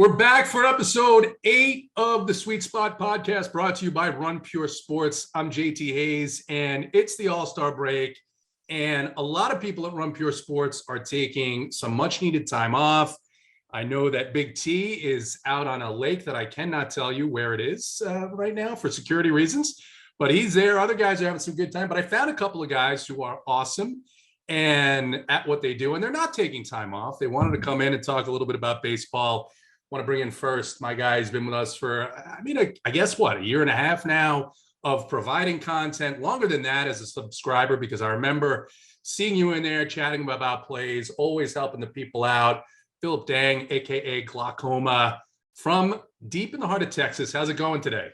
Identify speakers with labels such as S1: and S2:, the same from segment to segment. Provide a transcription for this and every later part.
S1: We're back for episode 8 of the Sweet Spot podcast, brought to you by Run Pure Sports. I'm JT Hayes, and it's the All-Star break. And a lot of people at Run Pure Sports are taking some much-needed time off. I know that BigT is out on a lake that I cannot tell you where it is right now for security reasons, but he's there. Other guys are having some good time. But I found a couple of guys who are awesome and at what they do, and they're not taking time off. They wanted to come in and talk a little bit about baseball. Want to bring in first my guy who's been with us for, I guess what, a year and a half now of providing content, longer than that as a subscriber, because I remember seeing you in there chatting about plays, always helping the people out. Philip Dang, aka Glaucoma, from deep in the heart of Texas. How's it going today?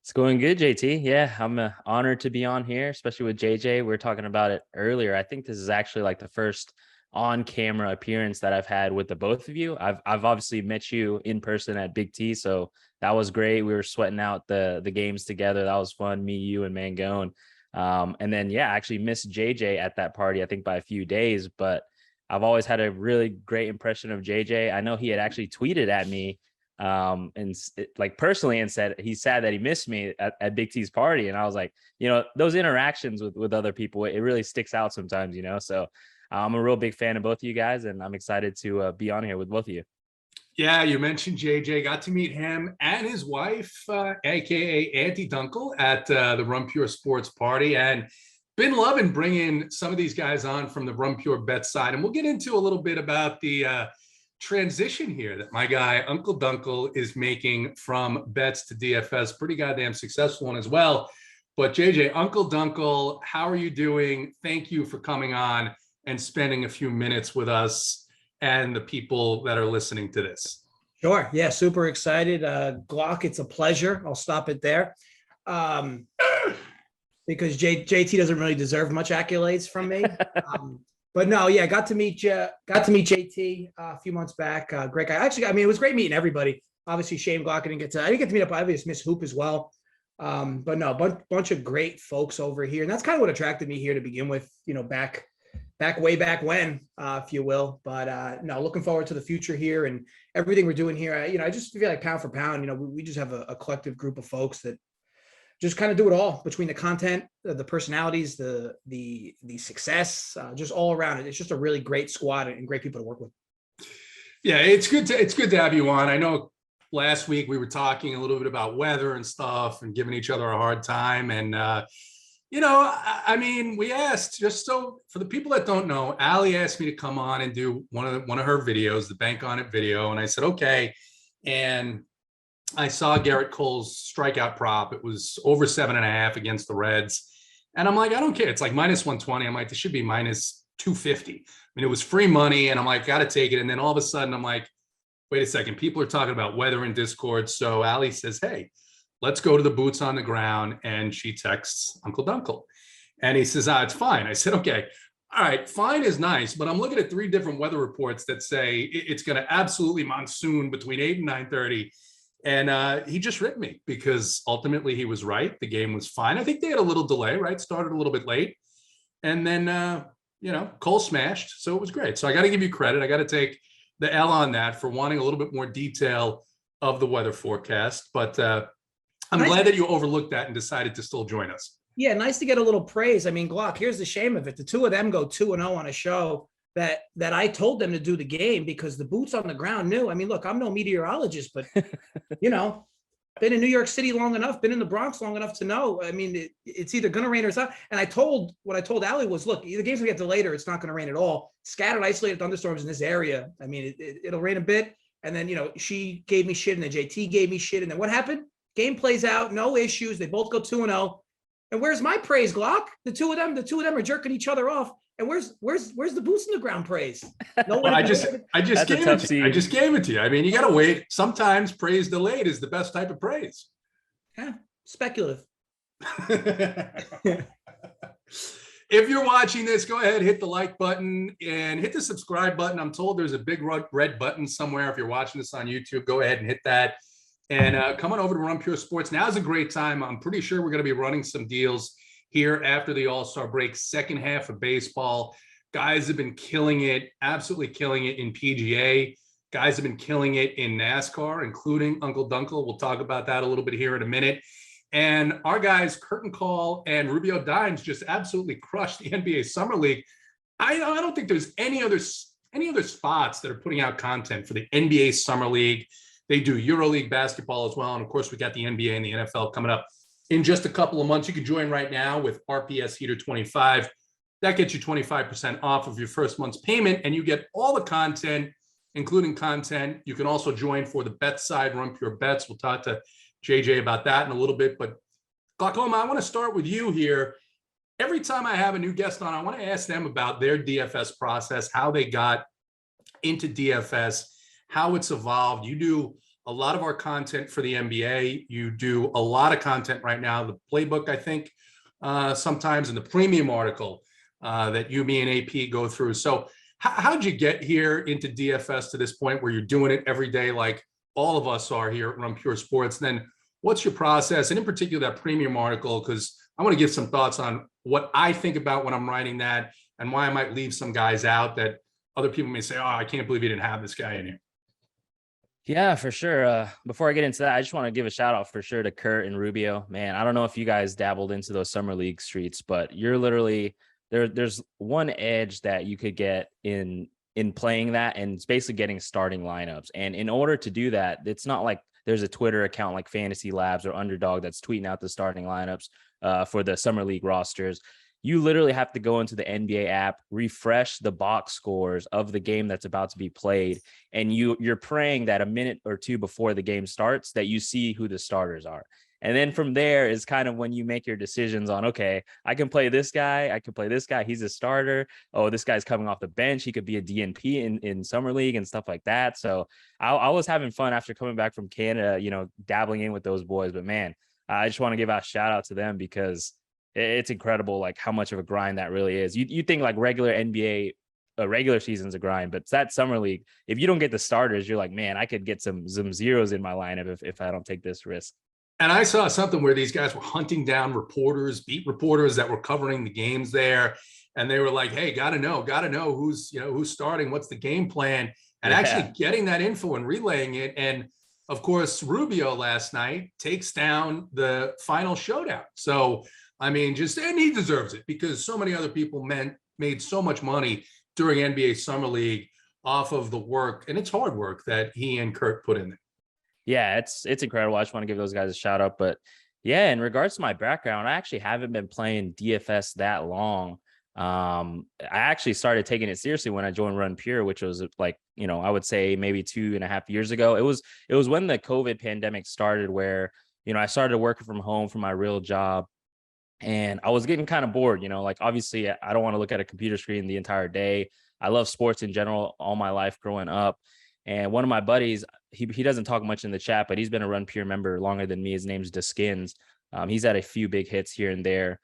S2: It's going good, JT. Yeah, I'm honored to be on here, especially with JJ. We were talking about it earlier. I think this is actually like the first on-camera appearance that I've had with the both of you. I've obviously met you in person at BigT, so that was great. We were sweating out the games together. That was fun, me, you, and Mangone. And then, I actually missed JJ at that party, I think by a few days, but I've always had a really great impression of JJ. I know he had actually tweeted at me personally and said he's sad that he missed me at Big T's party. And I was like, those interactions with other people, it really sticks out sometimes, so I'm a real big fan of both of you guys, and I'm excited to be on here with both of you.
S1: Yeah, you mentioned JJ. Got to meet him and his wife, aka Auntie Dunkel, at the Run Pure Sports party, and been loving bringing some of these guys on from the Run Pure Bet side. And we'll get into a little bit about the transition here that my guy Uncle Dunkel is making from bets to DFS. Pretty goddamn successful one as well. But JJ, Uncle Dunkel, how are you doing? Thank you for coming on and spending a few minutes with us and the people that are listening to this.
S3: Sure. Yeah, super excited. Glock, it's a pleasure. I'll stop it there. Because JT doesn't really deserve much accolades from me. But no, yeah, got to meet JT a few months back. Great guy. Actually, it was great meeting everybody. Obviously, Shane Glock, I didn't get to meet up. I just miss Hoop as well. But no, bunch of great folks over here. And that's kind of what attracted me here to begin with, way back when, if you will. But no, looking forward to the future here and everything we're doing here. I just feel like pound for pound, we just have a collective group of folks that just kind of do it all between the content, the personalities, the success, just all around it. It's just a really great squad and great people to work with.
S1: Yeah, it's good to have you on. I know last week we were talking a little bit about weather and stuff and giving each other a hard time. And, we asked, just so for the people that don't know, Allie asked me to come on and do one of her videos, the Bank On It video. And I said, okay. And I saw Garrett Cole's strikeout prop. It was over 7.5 against the Reds. And I'm like, I don't care. It's like minus 120. I'm like, this should be minus 250. It was free money. And I'm like, got to take it. And then all of a sudden I'm like, wait a second. People are talking about weather in Discord. So Allie says, hey, let's go to the boots on the ground. And she texts Uncle Dunkel. And he says, it's fine. I said, okay. All right, fine is nice, but I'm looking at 3 different weather reports that say it's going to absolutely monsoon between 8 and 9:30. And he just ripped me because ultimately he was right. The game was fine. I think they had a little delay, right? Started a little bit late. And then, Cole smashed. So it was great. So I got to give you credit. I got to take the L on that for wanting a little bit more detail of the weather forecast. But I'm glad that you overlooked that and decided to still join us.
S3: Yeah, nice to get a little praise. Glock, here's the shame of it. The two of them go 2-0 on a show that I told them to do the game because the boots on the ground knew. Look, I'm no meteorologist, but, been in New York City long enough, been in the Bronx long enough to know. It's either going to rain or it's not. And what I told Allie was, look, either game's going to get delayed or it's not going to rain at all. Scattered, isolated thunderstorms in this area. It'll rain a bit. And then, she gave me shit and then JT gave me shit. And then what happened? Game plays out, no issues. They both go 2-0. And where's my praise, Glock? The two of them are jerking each other off. And where's the boots in the ground praise? No one.
S1: I just gave it to you. I just gave it to you. You got to wait. Sometimes praise delayed is the best type of praise.
S3: Yeah, speculative.
S1: If you're watching this, go ahead, hit the like button and hit the subscribe button. I'm told there's a big red button somewhere. If you're watching this on YouTube, go ahead and hit that. And come on over to Run Pure Sports. Now's a great time. I'm pretty sure we're going to be running some deals here after the All-Star break, second half of baseball. Guys have been killing it, absolutely killing it in PGA. Guys have been killing it in NASCAR, including Uncle Dunkel. We'll talk about that a little bit here in a minute. And our guys, Curtain Call and Rubio Dimes, just absolutely crushed the NBA Summer League. I don't think there's any other spots that are putting out content for the NBA Summer League. They do EuroLeague basketball as well. And of course, we got the NBA and the NFL coming up in just a couple of months. You can join right now with RPS Heater 25. That gets you 25% off of your first month's payment, and you get all the content, including content. You can also join for the bet side, Run Pure Bets. We'll talk to JJ about that in a little bit. But Glaucoma, I want to start with you here. Every time I have a new guest on, I want to ask them about their DFS process, how they got into DFS, how it's evolved. You do a lot of our content for the NBA. You do a lot of content right now, the playbook, I think, sometimes in the premium article that you, me, and AP go through. So how'd you get here into DFS to this point where you're doing it every day like all of us are here at Run Pure Sports? And then what's your process? And in particular, that premium article, because I want to give some thoughts on what I think about when I'm writing that and why I might leave some guys out that other people may say, oh, I can't believe you didn't have this guy in here.
S2: Yeah, for sure. Before I get into that, I just want to give a shout out for sure to Kurt and Rubio. Man, I don't know if you guys dabbled into those summer league streets, but you're literally there's one edge that you could get in playing that, and it's basically getting starting lineups. And in order to do that, it's not like there's a Twitter account like Fantasy Labs or Underdog that's tweeting out the starting lineups for the summer league rosters. You literally have to go into the NBA app, refresh the box scores of the game that's about to be played, and you're praying that a minute or two before the game starts that you see who the starters are. And then from there is kind of when you make your decisions on, okay, I can play this guy. I can play this guy. He's a starter. Oh, this guy's coming off the bench. He could be a DNP in summer league and stuff like that. So I was having fun after coming back from Canada, dabbling in with those boys. But man, I just want to give a shout out to them because it's incredible, like how much of a grind that really is. You think like regular NBA, regular season's a grind, but it's that summer league. If you don't get the starters, you're like, man, I could get some zeros in my lineup if I don't take this risk.
S1: And I saw something where these guys were hunting down reporters, beat reporters that were covering the games there. And they were like, hey, got to know who's starting, what's the game plan, and actually getting that info and relaying it. And of course, Rubio last night takes down the final showdown. So, I mean, and he deserves it because so many other people made so much money during NBA Summer League off of the work. And it's hard work that he and Kurt put in there.
S2: Yeah, it's incredible. I just want to give those guys a shout out. But yeah, in regards to my background, I actually haven't been playing DFS that long. I actually started taking it seriously when I joined Run Pure, which was like, I would say maybe 2.5 years ago. It was when the COVID pandemic started where, I started working from home for my real job. And I was getting kind of bored, like obviously I don't want to look at a computer screen the entire day. I love sports in general all my life growing up. And one of my buddies, he doesn't talk much in the chat, but he's been a Run Pure member longer than me. His name's DeSkins. He's had a few big hits here and there.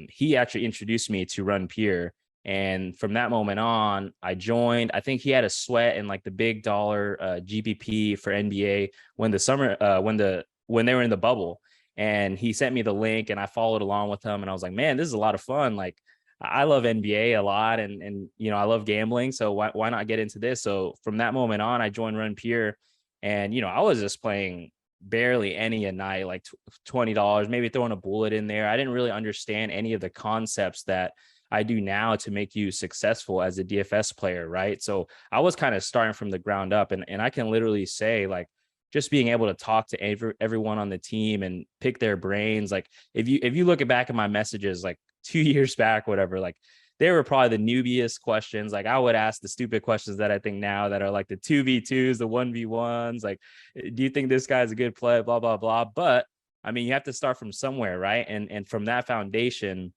S2: He actually introduced me to Run Pure. And from that moment on, I joined. I think he had a sweat in like the big dollar GPP for NBA when they were in the bubble. And he sent me the link and I followed along with him. And I was like, man, this is a lot of fun. Like, I love NBA a lot and I love gambling. So why not get into this? So from that moment on, I joined Run Pure and, I was just playing barely any a night, like $20, maybe throwing a bullet in there. I didn't really understand any of the concepts that I do now to make you successful as a DFS player. Right. So I was kind of starting from the ground up and I can literally say like, just being able to talk to everyone on the team and pick their brains. Like if you look back at my messages, like 2 years back, whatever, like they were probably the newbiest questions. Like I would ask the stupid questions that I think now that are like the 2v2s, the 1v1s, like, do you think this guy's a good play? Blah, blah, blah. But I mean, you have to start from somewhere. Right. And from that foundation,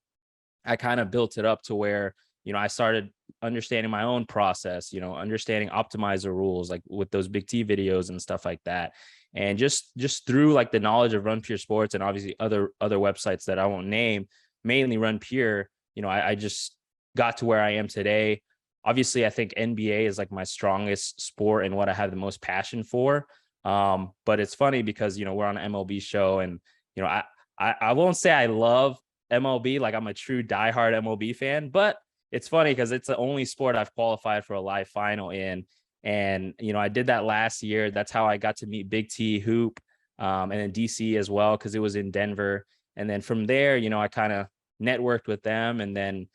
S2: I kind of built it up to where, I started understanding my own process, understanding optimizer rules, like with those BigT videos and stuff like that. And just through like the knowledge of Run Pure Sports and obviously other websites that I won't name, mainly Run Pure, I just got to where I am today. Obviously, I think NBA is like my strongest sport and what I have the most passion for. But it's funny because, we're on an MLB show and, I won't say I love MLB, like I'm a true diehard MLB fan, but it's funny because it's the only sport I've qualified for a live final in. And, I did that last year. That's how I got to meet Big T, Hoop, and then DC as well, because it was in Denver. And then from there, I kind of networked with them. And then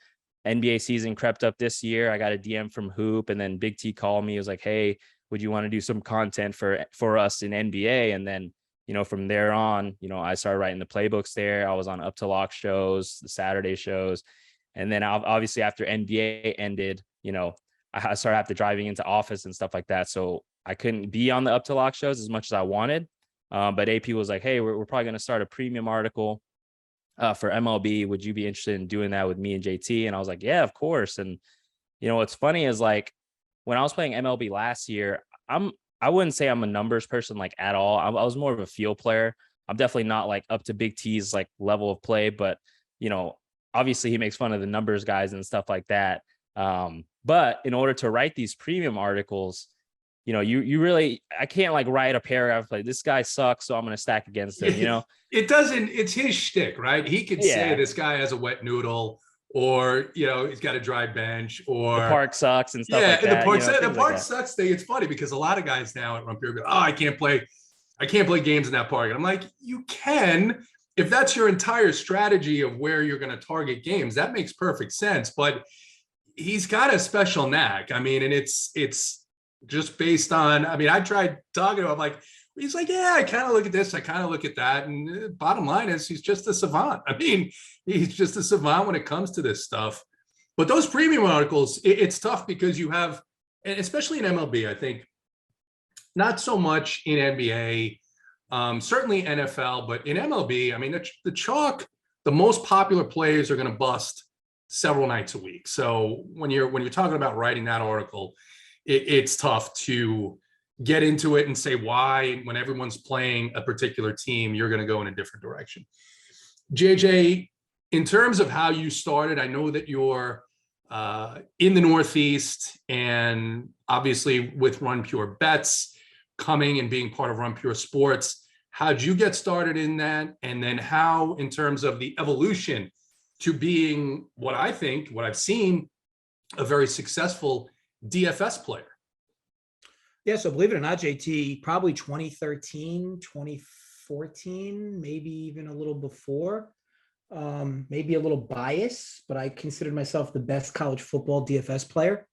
S2: NBA season crept up this year. I got a DM from Hoop, and then Big T called me. He was like, "Hey, would you want to do some content for us in NBA?" And then, from there on, I started writing the playbooks there. I was on Up to Lock shows, the Saturday shows. And then obviously after NBA ended, I started after driving into office and stuff like that. So I couldn't be on the Up to Lock shows as much as I wanted. But AP was like, "Hey, we're probably going to start a premium article for MLB. Would you be interested in doing that with me and JT?" And I was like, "Yeah, of course." And, what's funny is, like, when I was playing MLB last year, I wouldn't say I'm a numbers person, like, at all. I was more of a field player. I'm definitely not like up to Big T's like level of play, but, obviously he makes fun of the numbers guys and stuff like that. But in order to write these premium articles, you really, I can't like write a paragraph like, "This guy sucks, so I'm going to stack against him,"
S1: It's his shtick, right? He could say
S2: Yeah.
S1: this guy has a wet noodle, or, he's got a dry bench, or
S2: The park sucks and stuff like that.
S1: The park sucks thing. It's funny because a lot of guys now at Rumpier go, "Oh, I can't play games in that park." And I'm like, you can, if that's your entire strategy of where you're going to target games, that makes perfect sense. But he's got a special knack. I mean, and it's just based on, I tried talking to him, like, he's like, "Yeah, I kind of look at this, I kind of look at that." And bottom line is, he's just a savant. He's just a savant when it comes to this stuff. But those premium articles, it's tough because you have, and especially in MLB, I think, not so much in NBA, certainly NFL, but in MLB, the chalk, the most popular players are going to bust several nights a week. So when you're talking about writing that article, it's tough to get into it and say why, when everyone's playing a particular team, you're going to go in a different direction. JJ, in terms of how you started, I know that you're in the Northeast, and obviously with Run Pure Bets coming and being part of Run Pure Sports, how'd you get started in that? And then how, in terms of the evolution to being what I've seen, a very successful DFS player?
S3: Yeah, so believe it or not, JT, probably 2013, 2014, maybe even a little before, maybe a little biased, but I considered myself the best college football DFS player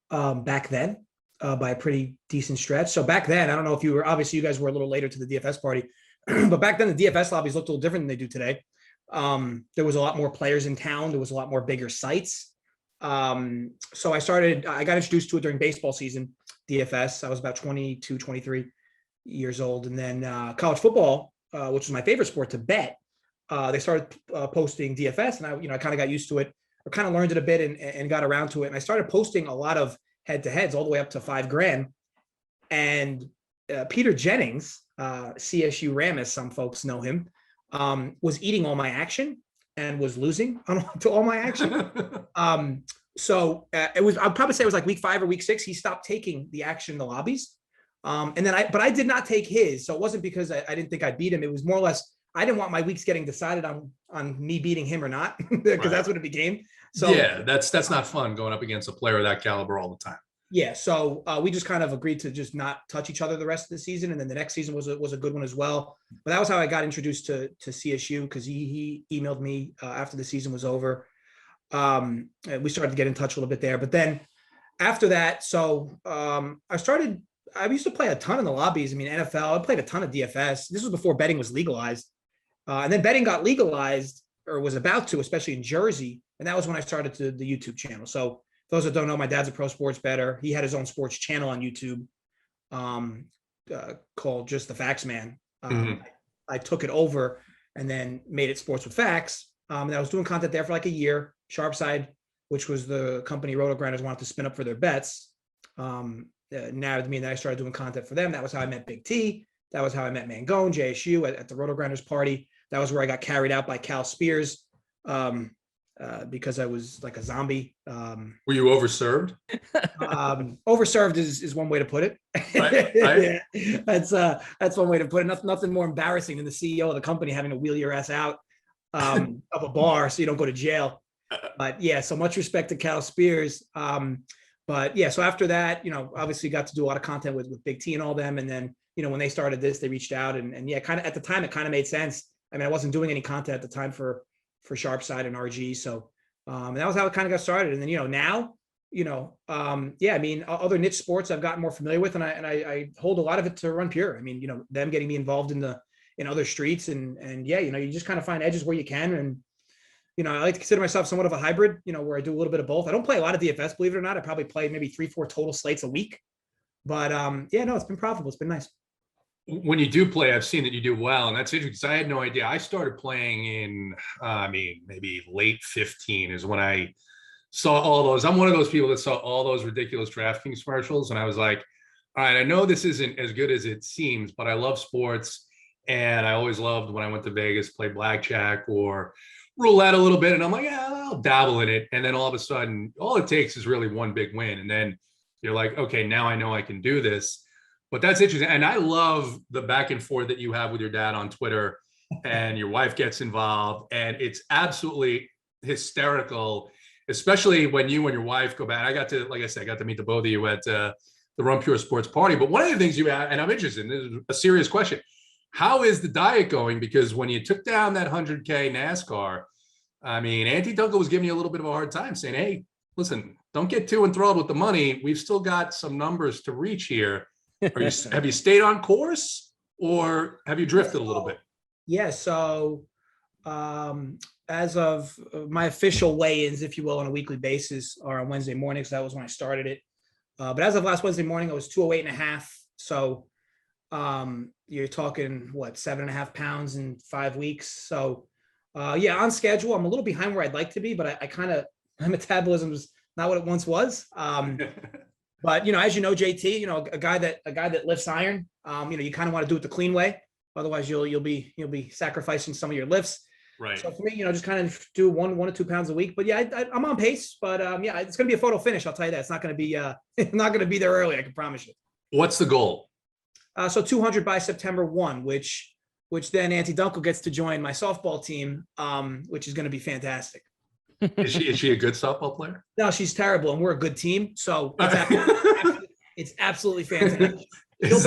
S3: back then, by a pretty decent stretch. So back then, I don't know if you were, obviously you guys were a little later to the DFS party, but back then the DFS lobbies looked a little different than they do today. There was a lot more players in town. There was a lot more bigger sites. So I got introduced to it during baseball season, DFS. I was about 22, 23 years old. And then college football, which was my favorite sport to bet, they started posting DFS, and I kind of got used to it, or kind of learned it a bit and got around to it. And I started posting a lot of head-to-heads all the way up to $5,000. And Peter Jennings, CSURab, as some folks know him, was eating all my action and was losing to all my action. So it was, I'd probably say it was like week 5 or week 6. He stopped taking the action in the lobbies. And then I did not take his. So it wasn't because I didn't think I'd beat him. It was more or less, I didn't want my weeks getting decided on me beating him or not, because that's what it became. So
S1: yeah, that's not fun going up against a player of that caliber all the time.
S3: Yeah. So we just kind of agreed to just not touch each other the rest of the season. And then the next season was a good one as well. But that was how I got introduced to CSU, because he emailed me after the season was over. And we started to get in touch a little bit there. But then after that, so I used to play a ton in the lobbies. NFL, I played a ton of DFS. This was before betting was legalized. And then betting got legalized, or was about to, especially in Jersey. And that was when I started the YouTube channel. So those that don't know, my dad's a pro sports bettor. He had his own sports channel on YouTube called Just the Facts Man. I took it over and then made it Sports with Facts. And I was doing content there for like a year. Sharpside, which was the company Roto Grinders wanted to spin up for their bets, nabbed me, and then I started doing content for them. That was how I met Big T. That was how I met Mangone, JSU at the Roto Grinders party. That was where I got carried out by Cal Spears. Because I was like a zombie.
S1: Were you overserved?
S3: Overserved is one way to put it.
S1: Right.
S3: Yeah, that's one way to put it. Nothing more embarrassing than the CEO of the company having to wheel your ass out of a bar so you don't go to jail. But yeah, so much respect to Cal Spears. But yeah, so after that, obviously got to do a lot of content with BigT and all them. And then, when they started this, they reached out and yeah, kind of at the time, it kind of made sense. I mean, I wasn't doing any content at the time for Sharpside and RG. So and that was how it kind of got started. And then, now, yeah, I mean, other niche sports I've gotten more familiar with, and I hold a lot of it to Run Pure. I mean, them getting me involved in other streets and yeah, you just kind of find edges where you can. And, I like to consider myself somewhat of a hybrid, where I do a little bit of both. I don't play a lot of DFS, believe it or not. I probably play maybe 3-4 total slates a week, but yeah, no, it's been profitable. It's been nice.
S1: When you do play, I've seen that you do well, and that's interesting because I had no idea. I started playing in, maybe late 15 is when I saw all those. I'm one of those people that saw all those ridiculous DraftKings commercials, and I was like, all right, I know this isn't as good as it seems, but I love sports, and I always loved when I went to Vegas, play blackjack or roulette a little bit, and I'm like, yeah, I'll dabble in it. And then all of a sudden, all it takes is really one big win, and then you're like, okay, now I know I can do this. But that's interesting, and I love the back and forth that you have with your dad on Twitter, and your wife gets involved, and it's absolutely hysterical, especially when you and your wife go back. I got to, like I said, I got to meet the both of you at the Run Pure Sports Party. But one of the things you had, and I'm interested in, this is a serious question. How is the diet going? Because when you took down that 100K NASCAR, I mean, Auntie Dunkel was giving you a little bit of a hard time saying, hey, listen, don't get too enthralled with the money. We've still got some numbers to reach here. Have you stayed on course or have you drifted a little bit?
S3: Yeah. So as of my official weigh-ins, if you will, on a weekly basis are on Wednesday mornings. That was when I started it. But as of last Wednesday morning, I was 208.5. So you're talking what, 7.5 pounds in 5 weeks. So yeah, on schedule. I'm a little behind where I'd like to be, but I kind of, my metabolism is not what it once was. But as you know, JT, a guy that lifts iron, you kind of want to do it the clean way. Otherwise you'll be sacrificing some of your lifts.
S1: Right.
S3: So for me, just kind of do 1 to 2 pounds a week. But yeah, I'm on pace. But yeah, it's going to be a photo finish. I'll tell you that. It's not going to be not going to be there early. I can promise you.
S1: What's the goal?
S3: So 200 by September 1, which then Auntie Dunkel gets to join my softball team, which is going to be fantastic.
S1: Is she a good softball player?
S3: No, she's terrible, and we're a good team. So it's absolutely fantastic.
S1: Is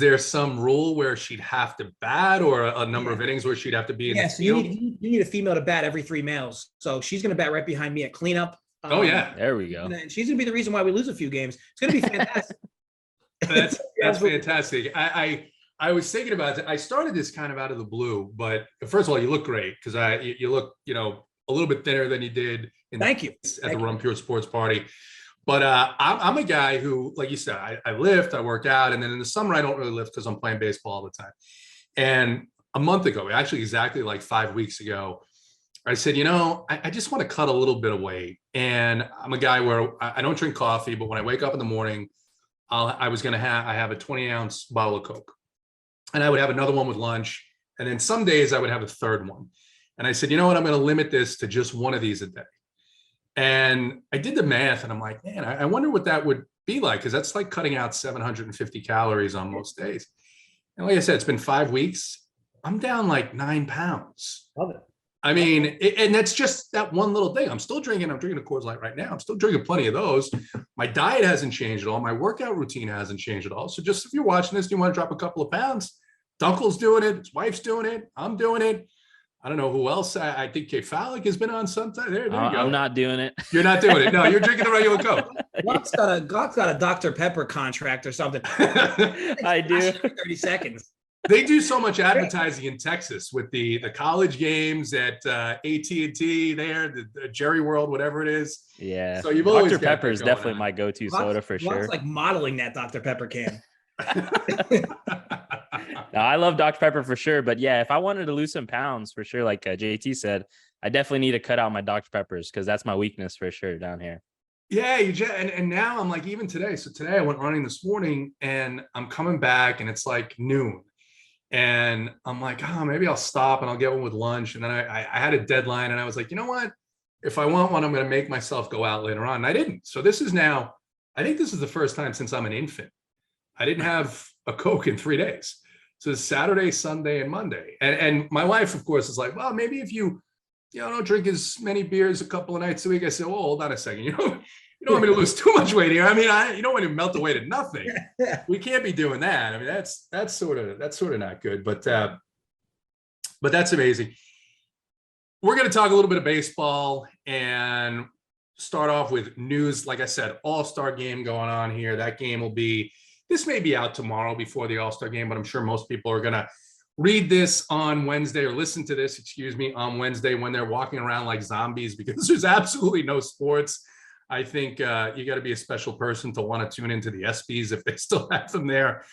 S1: there some rule where she'd have to bat, or a number of innings where she'd have to be in the field?
S3: You need a female to bat every 3 males. So she's going to bat right behind me at cleanup.
S1: Oh yeah,
S2: there we go.
S3: And she's going to be the reason why we lose a few games. It's going to be fantastic.
S1: That's fantastic. I was thinking about it. I started this kind of out of the blue, but first of all, you look great because you look a little bit thinner than you did.
S3: Thank you.
S1: At the Run Pure Sports Party. But I'm a guy who, like you said, I lift, I work out, and then in the summer I don't really lift because I'm playing baseball all the time. And a month ago, actually exactly like 5 weeks ago, I said, I just want to cut a little bit of weight. And I'm a guy where I don't drink coffee, but when I wake up in the morning, I have a 20-ounce bottle of Coke. And I would have another one with lunch. And then some days I would have a third one. And I said, you know what, I'm going to limit this to just one of these a day. And I did the math and I'm like, man, I wonder what that would be like. Cause that's like cutting out 750 calories on most days. And like I said, it's been 5 weeks. I'm down like 9 pounds.
S3: Love it.
S1: I mean, and that's just that one little thing. I'm drinking a Coors Light right now. I'm still drinking plenty of those. My diet hasn't changed at all. My workout routine hasn't changed at all. So just if you're watching this, you want to drop a couple of pounds, Dunkel's doing it. His wife's doing it. I'm doing it. I don't know who else. I think Kay Falik has been on sometime. There you go.
S2: I'm not doing it.
S1: You're not doing it. No, you're drinking the regular Coke.
S3: Glock's got a Dr. Pepper contract or something.
S2: I do.
S3: 30 seconds.
S1: They do so much advertising in Texas with the college games at AT&T there, the Jerry World, whatever it is.
S2: Yeah.
S1: So you've always
S2: Dr. Pepper is definitely my go-to soda for sure.
S3: It's like modeling that Dr. Pepper can.
S2: No, I love Dr. Pepper for sure. But yeah, if I wanted to lose some pounds for sure, like JT said, I definitely need to cut out my Dr. Peppers because that's my weakness for sure down here.
S1: Yeah, and now I'm like, even today. So today I went running this morning and I'm coming back and it's like noon. And I'm like, oh, maybe I'll stop and I'll get one with lunch. And then I had a deadline and I was like, you know what? If I want one, I'm going to make myself go out later on. And I didn't. So this is now, I think this is the first time since I'm an infant. I didn't have a Coke in 3 days. So it's Saturday, Sunday, and Monday. And my wife, of course, is like, well, maybe if you don't drink as many beers a couple of nights a week. I said, well, hold on a second. You don't want me to lose too much weight here. I mean, you don't want to melt away to nothing. We can't be doing that. I mean, that's sort of not good, but that's amazing. We're going to talk a little bit of baseball and start off with news. Like I said, All-Star game going on here. That game this may be out tomorrow before the All-Star game, but I'm sure most people are going to read this on Wednesday or listen to this, on Wednesday when they're walking around like zombies because there's absolutely no sports. I think you got to be a special person to want to tune into the ESPYs if they still have them there.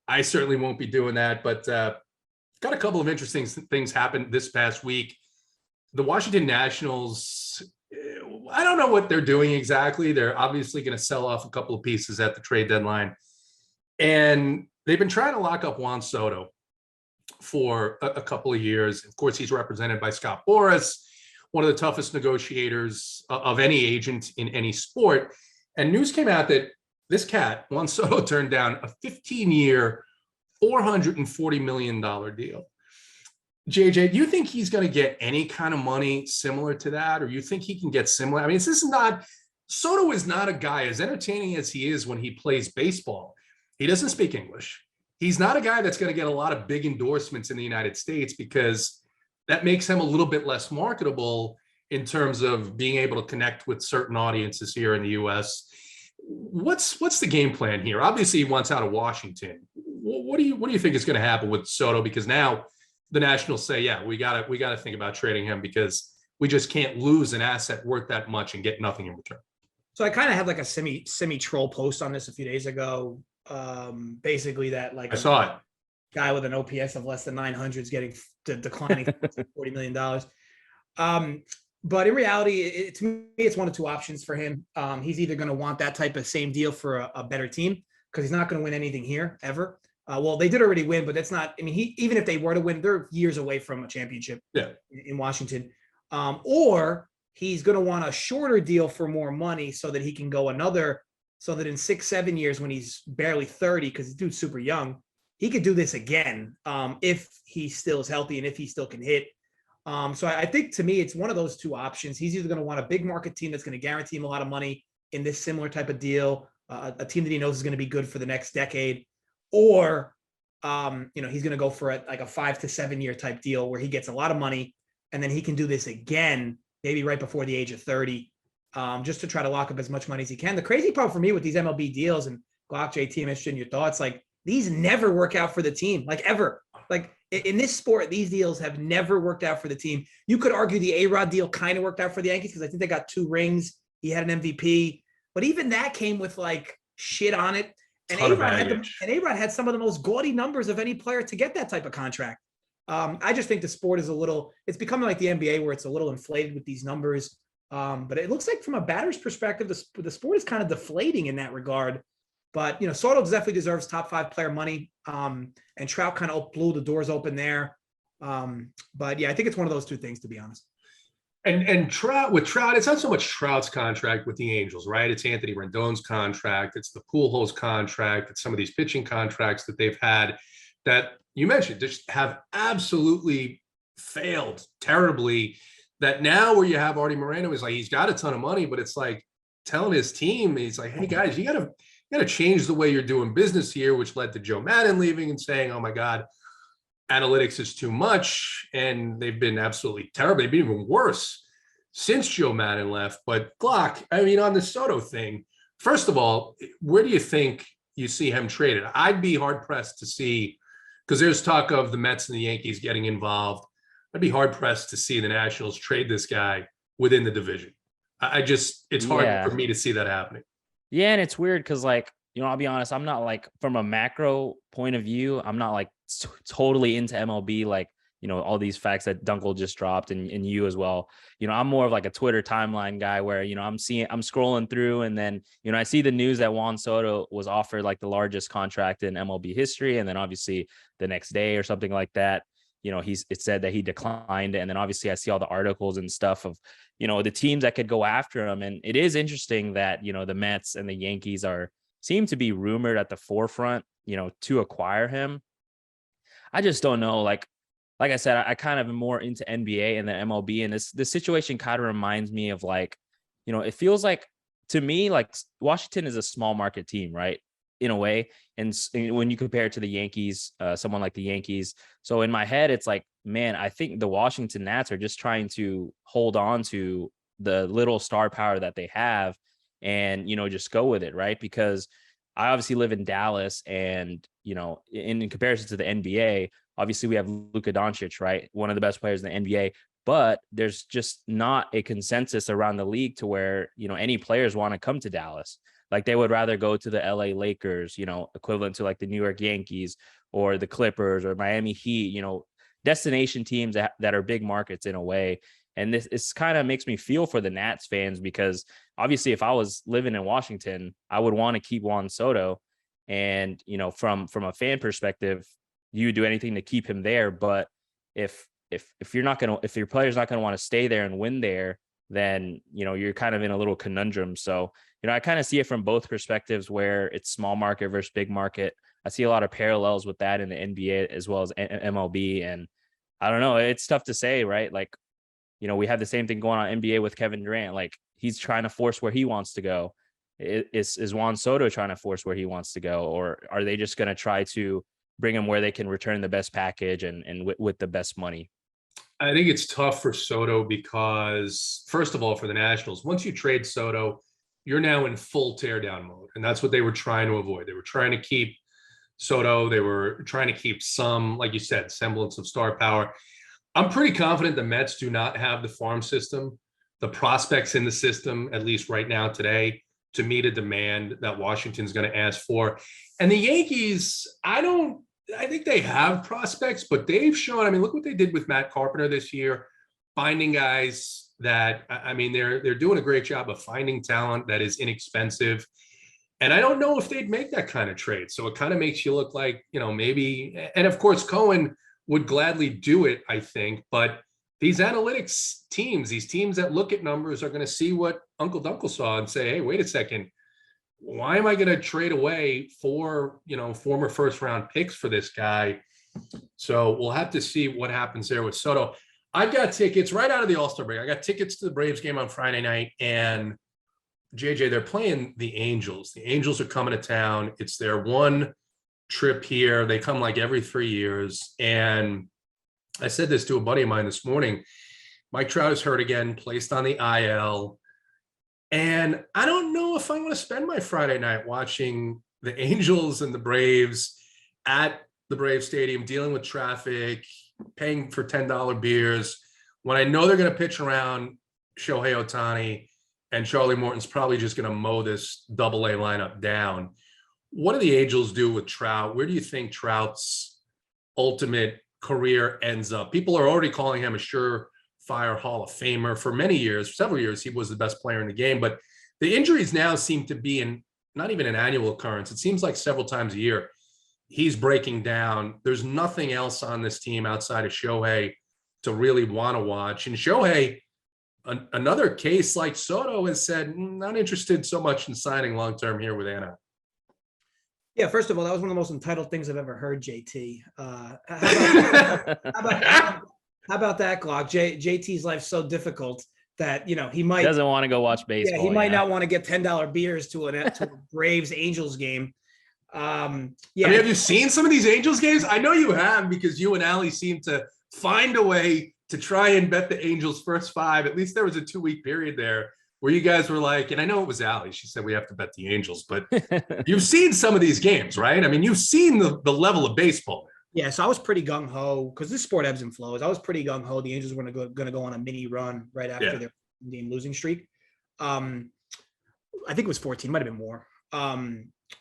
S1: I certainly won't be doing that, but got a couple of interesting things happen this past week. The Washington Nationals, I don't know what they're doing exactly. They're obviously going to sell off a couple of pieces at the trade deadline. And they've been trying to lock up Juan Soto for a couple of years. Of course, he's represented by Scott Boras, one of the toughest negotiators of any agent in any sport. And news came out that this cat, Juan Soto, turned down a 15-year, $440 million deal. JJ, do you think he's going to get any kind of money similar to that? Or you think he can get similar? I mean, Soto is not a guy, as entertaining as he is when he plays baseball. He doesn't speak English. He's not a guy that's going to get a lot of big endorsements in the United States because that makes him a little bit less marketable in terms of being able to connect with certain audiences here in the U.S. What's the game plan here? Obviously, he wants out of Washington. What do you think is going to happen with Soto? Because now the Nationals say, yeah, we got to think about trading him because we just can't lose an asset worth that much and get nothing in return.
S3: So I kind of had like a semi troll post on this a few days ago. Basically that like
S1: I saw it.
S3: Guy with an OPS of less than 900 is getting declining $40 million. But in reality, to me, it's one of two options for him. He's either going to want that type of same deal for a better team because he's not going to win anything here ever. Well, they did already win, but that's not. I mean, even if they were to win, they're years away from a championship. In Washington. Or he's going to want a shorter deal for more money so that he can go so that in 6-7 years when he's barely 30, because the dude's super young, he could do this again if he still is healthy and if he still can hit. So I think to me, it's one of those two options. He's either going to want a big market team that's going to guarantee him a lot of money in this similar type of deal, a team that he knows is going to be good for the next decade, or he's going to go for a 5 to 7 year type deal where he gets a lot of money and then he can do this again, maybe right before the age of 30, just to try to lock up as much money as he can. The crazy part for me with these MLB deals, and Glock, JT, I'm interested in your thoughts, like these never work out for the team, like ever. Like in this sport, these deals have never worked out for the team. You could argue the A-Rod deal kind of worked out for the Yankees because I think they got 2 rings. He had an MVP, but even that came with like shit on it. And A-Rod had some of the most gaudy numbers of any player to get that type of contract. I just think the sport is it's becoming like the NBA where it's a little inflated with these numbers. But it looks like from a batter's perspective, the sport is kind of deflating in that regard. But, Soto definitely deserves top 5 player money. And Trout kind of blew the doors open there. But yeah, I think it's one of those two things, to be honest.
S1: And Trout, it's not so much Trout's contract with the Angels, right? It's Anthony Rendon's contract. It's the Pujols contract. It's some of these pitching contracts that they've had that you mentioned just have absolutely failed terribly. That now where you have Artie Moreno is like, he's got a ton of money, but it's like telling his team, he's like, hey guys, you got to change the way you're doing business here, which led to Joe Madden leaving and saying, oh my God, analytics is too much. And they've been absolutely terrible. They've been even worse since Joe Madden left. But Glock, I mean, on the Soto thing, first of all, where do you think you see him traded? I'd be hard pressed to see, because there's talk of the Mets and the Yankees getting involved. I'd be hard pressed to see the Nationals trade this guy within the division. It's hard for me to see that happening.
S2: Yeah. And it's weird because I'll be honest, I'm not like from a macro point of view, I'm not like totally into MLB, like, all these facts that Dunkel just dropped and you as well. I'm more of like a Twitter timeline guy where, I'm scrolling through and then, I see the news that Juan Soto was offered like the largest contract in MLB history. And then obviously the next day or something like that, it said that he declined. And then obviously I see all the articles and stuff of, the teams that could go after him. And it is interesting that, the Mets and the Yankees seem to be rumored at the forefront, to acquire him. I just don't know. Like, like I said, I kind of am more into NBA and the MLB, and this situation kind of reminds me of like, it feels like to me like Washington is a small market team, right? In a way, and when you compare it to the Yankees, someone like the Yankees, so in my head, it's like, man, I think the Washington Nats are just trying to hold on to the little star power that they have, and just go with it, right? Because I obviously live in Dallas, and in comparison to the NBA, obviously we have Luka Doncic, right? One of the best players in the NBA, but there's just not a consensus around the league to where, any players want to come to Dallas. Like they would rather go to the LA Lakers, equivalent to like the New York Yankees or the Clippers or Miami Heat, destination teams that are big markets in a way. And this kind of makes me feel for the Nats fans, because obviously if I was living in Washington, I would want to keep Juan Soto. And, from a fan perspective, you would do anything to keep him there. But if your player's not going to want to stay there and win there, then, you're kind of in a little conundrum. So, I kind of see it from both perspectives, where it's small market versus big market. I see a lot of parallels with that in the NBA as well as MLB. And I don't know, it's tough to say, right? Like, we have the same thing going on NBA with Kevin Durant. Like he's trying to force where he wants to go. Is Juan Soto trying to force where he wants to go? Or are they just going to try to bring him where they can return the best package and with the best money?
S1: I think it's tough for Soto because, first of all, for the Nationals, once you trade Soto, you're now in full teardown mode. And that's what they were trying to avoid. They were trying to keep Soto. They were trying to keep some, like you said, semblance of star power. I'm pretty confident the Mets do not have the farm system, the prospects in the system, at least right now today, to meet a demand that Washington's going to ask for. And the Yankees, I think they have prospects, but they've shown, look what they did with Matt Carpenter this year, finding guys that, they're doing a great job of finding talent that is inexpensive. And I don't know if they'd make that kind of trade. So it kind of makes you look like, maybe, and of course, Cohen would gladly do it, I think. But these analytics teams, these teams that look at numbers are going to see what Uncle Dunkle saw and say, hey, wait a second, why am I going to trade away 4, former first round picks for this guy? So we'll have to see what happens there with Soto. I've got tickets right out of the All-Star break. I got tickets to the Braves game on Friday night, and JJ, they're playing the Angels. The Angels are coming to town. It's their one trip here. They come like every 3 years. And I said this to a buddy of mine this morning. Mike Trout is hurt again, placed on the IL. And I don't know if I want to spend my Friday night watching the Angels and the Braves at the Braves Stadium, dealing with traffic, paying for $10 beers, when I know they're going to pitch around Shohei Ohtani and Charlie Morton's probably just going to mow this Double-A lineup down. What do the Angels do with Trout? Where do you think Trout's ultimate career ends up? People are already calling him a surefire Hall of Famer. For many years, several years, he was the best player in the game. But the injuries now seem to be not even an annual occurrence. It seems like several times a year he's breaking down. There's nothing else on this team outside of Shohei to really want to watch. And Shohei, another case like Soto, has said, not interested so much in signing long-term here with Anaheim.
S3: Yeah, first of all, that was one of the most entitled things I've ever heard, JT. How about that, Glock? JT's life's so difficult that, he doesn't
S2: want to go watch baseball.
S3: Yeah, he might not want to get $10 beers to a Braves Angels game.
S1: Have you seen some of these Angels games? I know you have, because you and Allie seem to find a way to try and bet the Angels first 5. At least there was a 2-week period there where you guys were like, and I know it was Allie, she said we have to bet the Angels, but you've seen some of these games, right? You've seen the level of baseball there.
S3: Yeah, so I was pretty gung-ho, because this sport ebbs and flows. I was pretty gung-ho. The Angels were going to go on a mini run right after their game losing streak. I think it was 14, might have been more.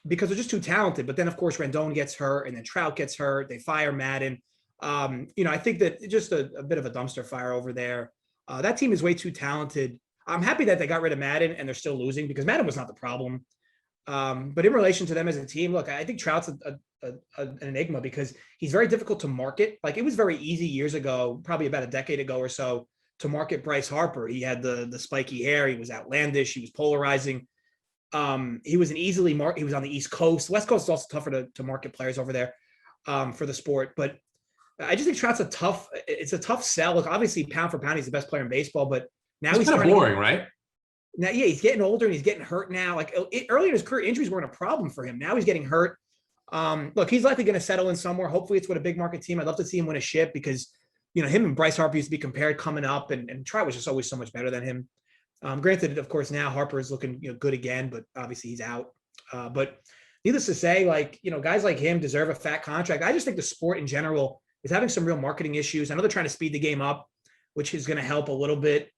S3: Because they're just too talented. But then, of course, Rendon gets hurt, and then Trout gets hurt. They fire Madden. I think that just a bit of a dumpster fire over there. That team is way too talented. I'm happy that they got rid of Madden and they're still losing, because Madden was not the problem. But in relation to them as a team, look, I think Trout's an enigma, because he's very difficult to market. Like, it was very easy years ago, probably about a decade ago or so, to market Bryce Harper. He had the spiky hair. He was outlandish. He was polarizing. He was he was on the East Coast. West Coast is also tougher to market players over there for the sport. But I just think Trout's it's a tough sell. Look, obviously pound for pound, he's the best player in baseball, but now
S1: It's kind of boring, right?
S3: Now, yeah, he's getting older and he's getting hurt now. Like early in his career, injuries weren't a problem for him. Now he's getting hurt. Look, he's likely going to settle in somewhere. Hopefully it's with a big market team. I'd love to see him win a ship because, him and Bryce Harper used to be compared coming up, and Trout was just always so much better than him. Granted, of course, now Harper is looking, good again, but obviously he's out. But needless to say, guys like him deserve a fat contract. I just think the sport in general is having some real marketing issues. I know they're trying to speed the game up, which is going to help a little bit,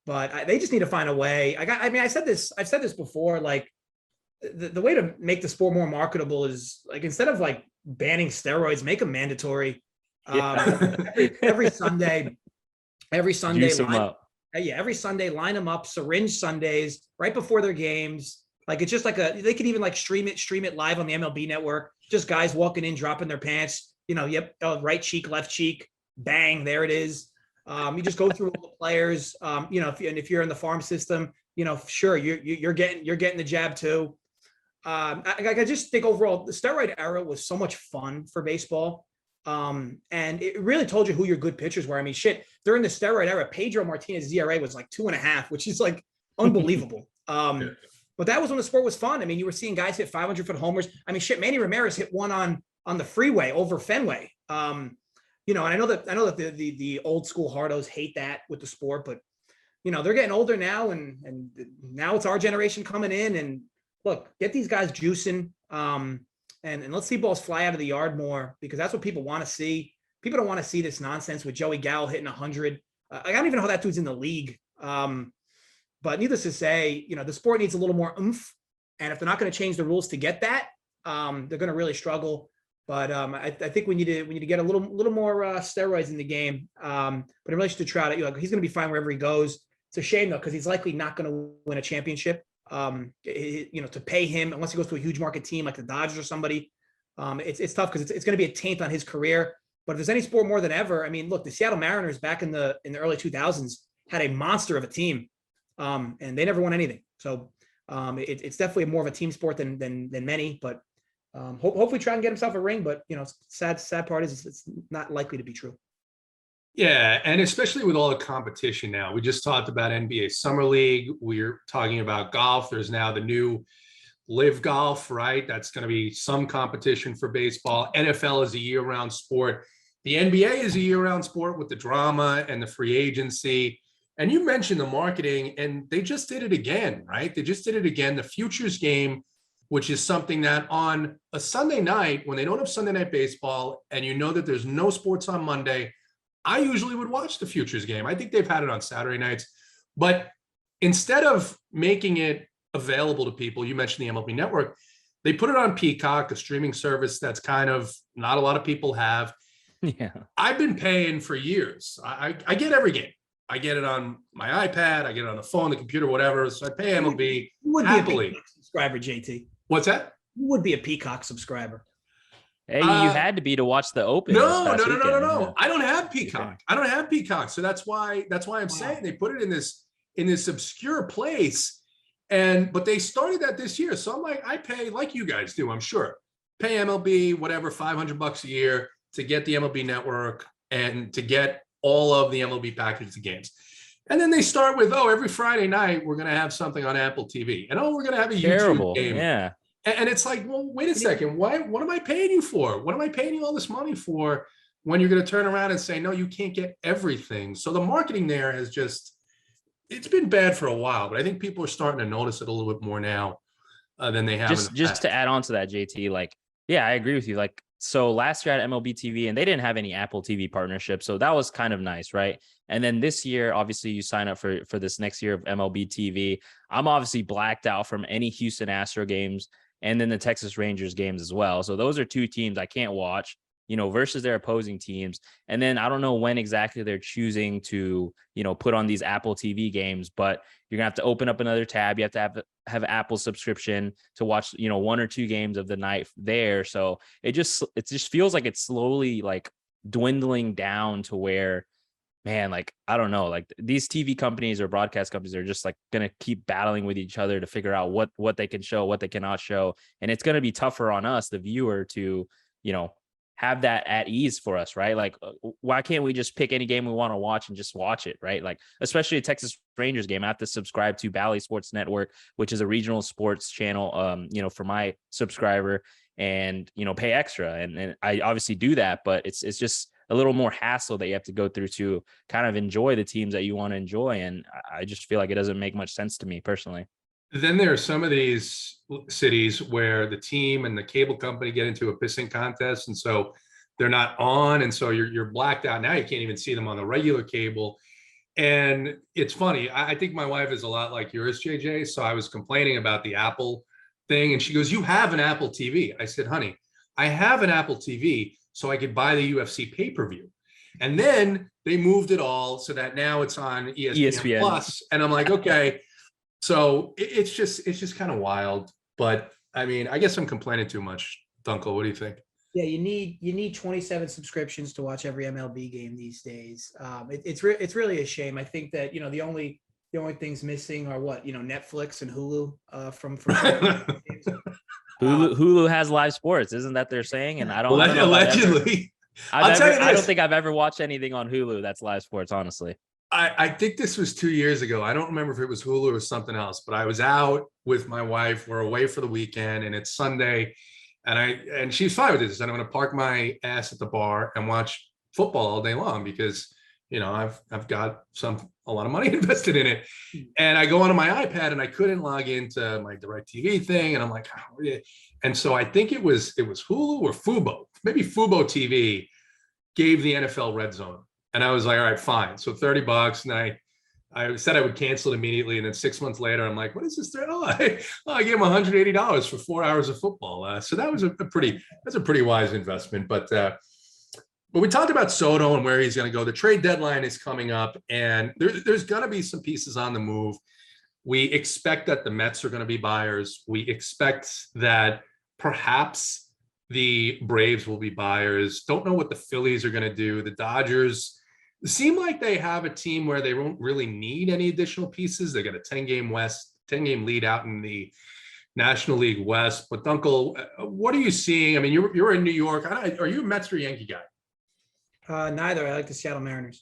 S3: but they just need to find a way. I've said this before, the way to make the sport more marketable is instead of banning steroids, make them mandatory. Every Sunday,
S2: Juice them up.
S3: every Sunday, line them up, syringe Sundays right before their games. It's just they could even stream it live on the MLB network. Just guys walking in, dropping their pants, right cheek, left cheek, bang, there it is. You just go through all the players. If you're in the farm system, sure, you're getting the jab too. I just think overall the steroid era was so much fun for baseball. And it really told you who your good pitchers were. During the steroid era, Pedro Martinez's ERA was 2.5, which is unbelievable. But that was when the sport was fun. You were seeing guys hit 500-foot homers. Manny Ramirez hit one on the freeway over Fenway. And I know that the old school hardos hate that with the sport, but they're getting older now, and now it's our generation coming in. And look, get these guys juicing. And let's see balls fly out of the yard more, because that's what people want to see. People don't want to see this nonsense with Joey Gallo hitting 100. I don't even know how that dude's in the league. But needless to say, the sport needs a little more oomph. And if they're not going to change the rules to get that, they're going to really struggle. But I think we need to get a little more steroids in the game. But in relation to Trout, he's going to be fine wherever he goes. It's a shame though, because he's likely not going to win a championship. To pay him unless he goes to a huge market team like the Dodgers or somebody, it's tough because it's going to be a taint on his career. But if there's any sport more than ever, look, the Seattle Mariners back in the early 2000s had a monster of a team, and they never won anything. So it's definitely more of a team sport than many. But hopefully try and get himself a ring. But sad part is it's not likely to be true.
S1: Yeah, and especially with all the competition now. We just talked about NBA Summer League. We're talking about golf. There's now the new Live Golf, right? That's going to be some competition for baseball. NFL is a year-round sport. The NBA is a year-round sport with the drama and the free agency. And you mentioned the marketing, and they just did it again, right? They just did it again. The futures game, which is something that on a Sunday night, when they don't have Sunday night baseball, and that there's no sports on Monday, I usually would watch the futures game. I think they've had it on Saturday nights, but instead of making it available to people, you mentioned the MLB Network, they put it on Peacock, a streaming service that's kind of not a lot of people have.
S2: Yeah,
S1: I've been paying for years. I get every game. I get it on my iPad. I get it on the phone, the computer, whatever. So I pay MLB happily.
S3: Be a Peacock subscriber, JT.
S1: What's that?
S3: You would be a Peacock subscriber.
S2: Hey, you had to be to watch the Open.
S1: No.
S2: Yeah.
S1: I don't have Peacock. I don't have Peacock. So that's why I'm saying they put it in this obscure place. But they started that this year. So I'm like, I pay like you guys do, I'm sure. Pay MLB, whatever, $500 a year to get the MLB Network and to get all of the MLB packages of games. And then they start with, every Friday night, we're going to have something on Apple TV. And we're going to have a YouTube game.
S2: Yeah.
S1: And it's like, well, wait a second. What am I paying you for? What am I paying you all this money for when you're going to turn around and say, no, you can't get everything? So the marketing there has it's been bad for a while, but I think people are starting to notice it a little bit more now than they have.
S2: Just to add on to that, JT, yeah, I agree with you. So last year at MLB TV, and they didn't have any Apple TV partnership. So that was kind of nice, right? And then this year, obviously you sign up for this next year of MLB TV. I'm obviously blacked out from any Houston Astro games and then the Texas Rangers games as well. So those are two teams I can't watch, versus their opposing teams. And then I don't know when exactly they're choosing to, put on these Apple TV games, but you're gonna have to open up another tab. You have to have Apple subscription to watch, one or two games of the night there. So it just feels like it's slowly dwindling down to where, man, I don't know, these TV companies or broadcast companies are just going to keep battling with each other to figure out what they can show, what they cannot show. And it's going to be tougher on us, the viewer, to, have that at ease for us, right? Like, why can't we just pick any game we want to watch and just watch it, right? Like, especially a Texas Rangers game, I have to subscribe to Bally Sports Network, which is a regional sports channel, for my subscriber, and, pay extra. And I obviously do that, but it's just a little more hassle that you have to go through to kind of enjoy the teams that you want to enjoy. And I just feel like it doesn't make much sense to me personally.
S1: Then there are some of these cities where the team and the cable company get into a pissing contest, and so they're not on, and so you're blacked out. Now you can't even see them on the regular cable. And it's funny. I think my wife is a lot like yours, JJ. So I was complaining about the Apple thing, and she goes, "You have an Apple TV." I said, "Honey, I have an Apple TV so I could buy the UFC pay-per-view." And then they moved it all so that now it's on ESPN Plus, and I'm like, okay. So it's just kind of wild. But I mean, I guess I'm complaining too much. Dunkel, what do you think?
S3: Yeah, you need 27 subscriptions to watch every MLB game these days. It's really a shame. I think that the only things missing are Netflix and Hulu from
S2: Hulu has live sports, isn't that they're saying? And I don't
S1: allegedly.
S2: I don't think I've ever watched anything on Hulu that's live sports, honestly.
S1: I think this was 2 years ago. I don't remember if it was Hulu or something else, but I was out with my wife. We're away for the weekend, and it's Sunday, and she's fine with this. And I'm going to park my ass at the bar and watch football all day long because I've got a lot of money invested in it. And I go onto my iPad and I couldn't log into my DirecTV thing, and I'm like, oh, yeah. And so I think it was Hulu or Fubo, maybe Fubo TV gave the NFL Red Zone. And I was like, all right, fine. So $30. And I said I would cancel it immediately. And then 6 months later, I'm like, what is this? I gave him $180 for 4 hours of football. So that was a pretty wise investment. But we talked about Soto and where he's going to go. The trade deadline is coming up, and there's going to be some pieces on the move. We expect that the Mets are going to be buyers. We expect that perhaps the Braves will be buyers. Don't know what the Phillies are going to do. The Dodgers seem like they have a team where they don't really need any additional pieces. They got a 10-game lead out in the National League West. But Dunkel, what are you seeing? I mean, you're in New York. Are you a Mets or Yankee guy?
S3: Neither. I like the Seattle Mariners.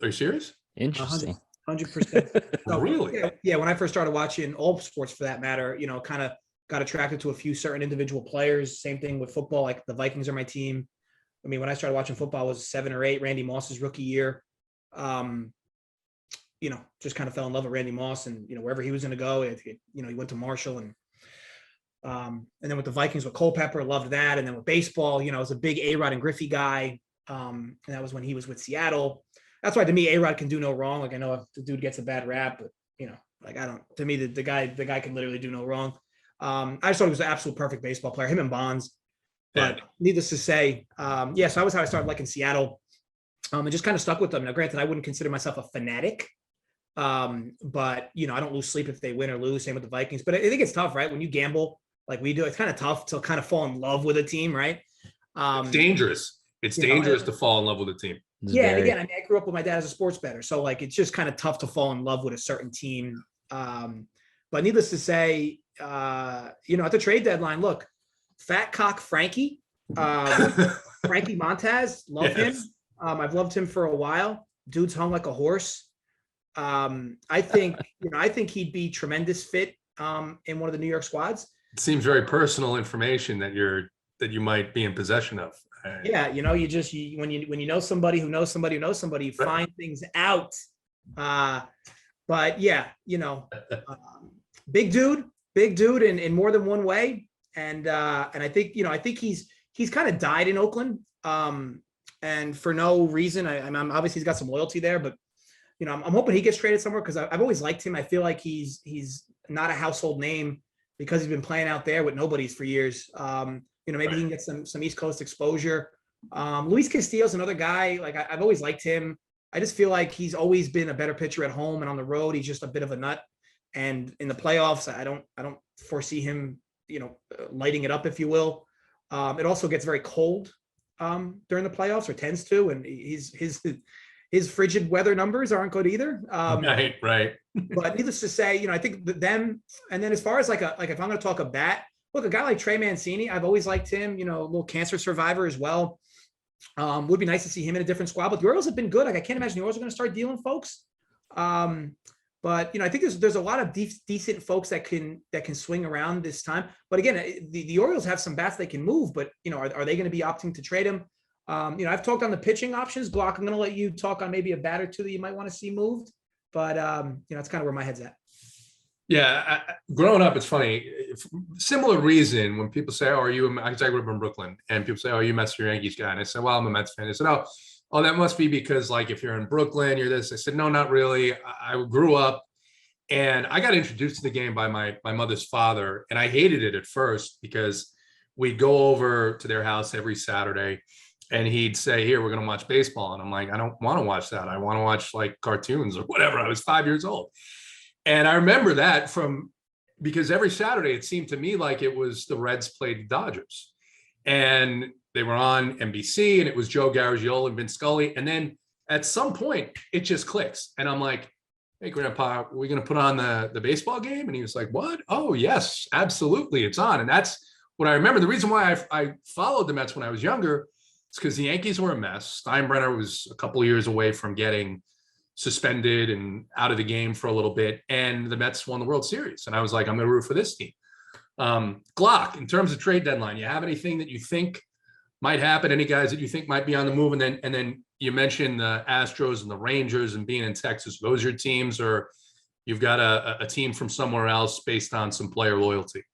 S1: Are you serious?
S2: Interesting.
S3: 100%.
S1: Oh, really?
S3: Yeah. When I first started watching all sports, for that matter, kind of got attracted to a few certain individual players. Same thing with football. Like the Vikings are my team. I mean, when I started watching football, I was 7 or 8. Randy Moss's rookie year. Just kind of fell in love with Randy Moss, and wherever he was going to go, he went to Marshall, and then with the Vikings with Culpepper, loved that. And then with baseball, I was a big A-Rod and Griffey guy. And that was when he was with Seattle. That's why to me, A-Rod can do no wrong. Like, I know if the dude gets a bad rap, but to me, the guy can literally do no wrong. I just thought he was an absolute perfect baseball player, him and Bonds. But needless to say, so that was how I started liking Seattle. And just kind of stuck with them. Now, granted, I wouldn't consider myself a fanatic. But I don't lose sleep if they win or lose. Same with the Vikings. But I think it's tough, right? When you gamble like we do, it's kind of tough to kind of fall in love with a team, right?
S1: It's dangerous. It's dangerous to fall in love with a teteam.
S3: Yeah, and again, I grew up with my dad as a sports bettor, so like it's just kind of tough to fall in love with a certain team. But needless to say, at the trade deadline, look, Fat Cock Frankie, Frankie Montez, love him. I've loved him for a while. Dude's hung like a horse. I think he'd be tremendous fit in one of the New York squads.
S1: It seems very personal information that you might be in possession of.
S3: Yeah, when you know somebody who knows somebody who knows somebody, you find things out. But yeah, big dude in more than one way. And I think he's kind of died in Oakland. And for no reason. I'm obviously he's got some loyalty there, but I'm hoping he gets traded somewhere because I've always liked him. I feel like he's not a household name because he's been playing out there with nobodies for years. Maybe he can get some East Coast exposure. Luis Castillo's another guy. Like I've always liked him. I just feel like he's always been a better pitcher at home, and on the road, he's just a bit of a nut. And in the playoffs, I don't foresee him, lighting it up, if you will. It also gets very cold during the playoffs, or tends to, and his frigid weather numbers aren't good either.
S1: Right.
S3: But needless to say, I think them. And then as far as like if I'm going to talk a bat, look, a guy like Trey Mancini, I've always liked him, a little cancer survivor as well. Would be nice to see him in a different squad, but the Orioles have been good. Like, I can't imagine the Orioles are going to start dealing folks. But I think there's a lot of decent folks that can swing around this time. But again, the Orioles have some bats they can move, but are they going to be opting to trade him? I've talked on the pitching options. Glock, I'm going to let you talk on maybe a bat or two that you might want to see moved. But that's kind of where my head's at.
S1: Yeah, growing up, it's funny. Similar reason when people say, "Oh, are you?" I grew up in Brooklyn, and people say, "Oh, are you a Mets or Yankees guy?" And I said, "Well, I'm a Mets fan." They said, "Oh, that must be because like if you're in Brooklyn, you're this." I said, "No, not really. I grew up, and I got introduced to the game by my mother's father, and I hated it at first because we'd go over to their house every Saturday, and he'd say, "Here, we're going to watch baseball," and I'm like, "I don't want to watch that. I want to watch like cartoons or whatever." I was 5 years old. And I remember that because every Saturday it seemed to me like it was the Reds played the Dodgers, and they were on NBC, and it was Joe Garagiola and Vince Scully. And then at some point it just clicks, and I'm like, "Hey, Grandpa, are we going to put on the baseball game?" And he was like, "What? Oh, yes, absolutely, it's on." And that's what I remember. The reason why I followed the Mets when I was younger is because the Yankees were a mess. Steinbrenner was a couple of years away from getting suspended and out of the game for a little bit, and the Mets won the World Series, and I was like, I'm going to root for this team. Glock, in terms of trade deadline, you have anything that you think might happen? Any guys that you think might be on the move? And then you mentioned the Astros and the Rangers and being in Texas. Those are your teams, or you've got a team from somewhere else based on some player loyalty?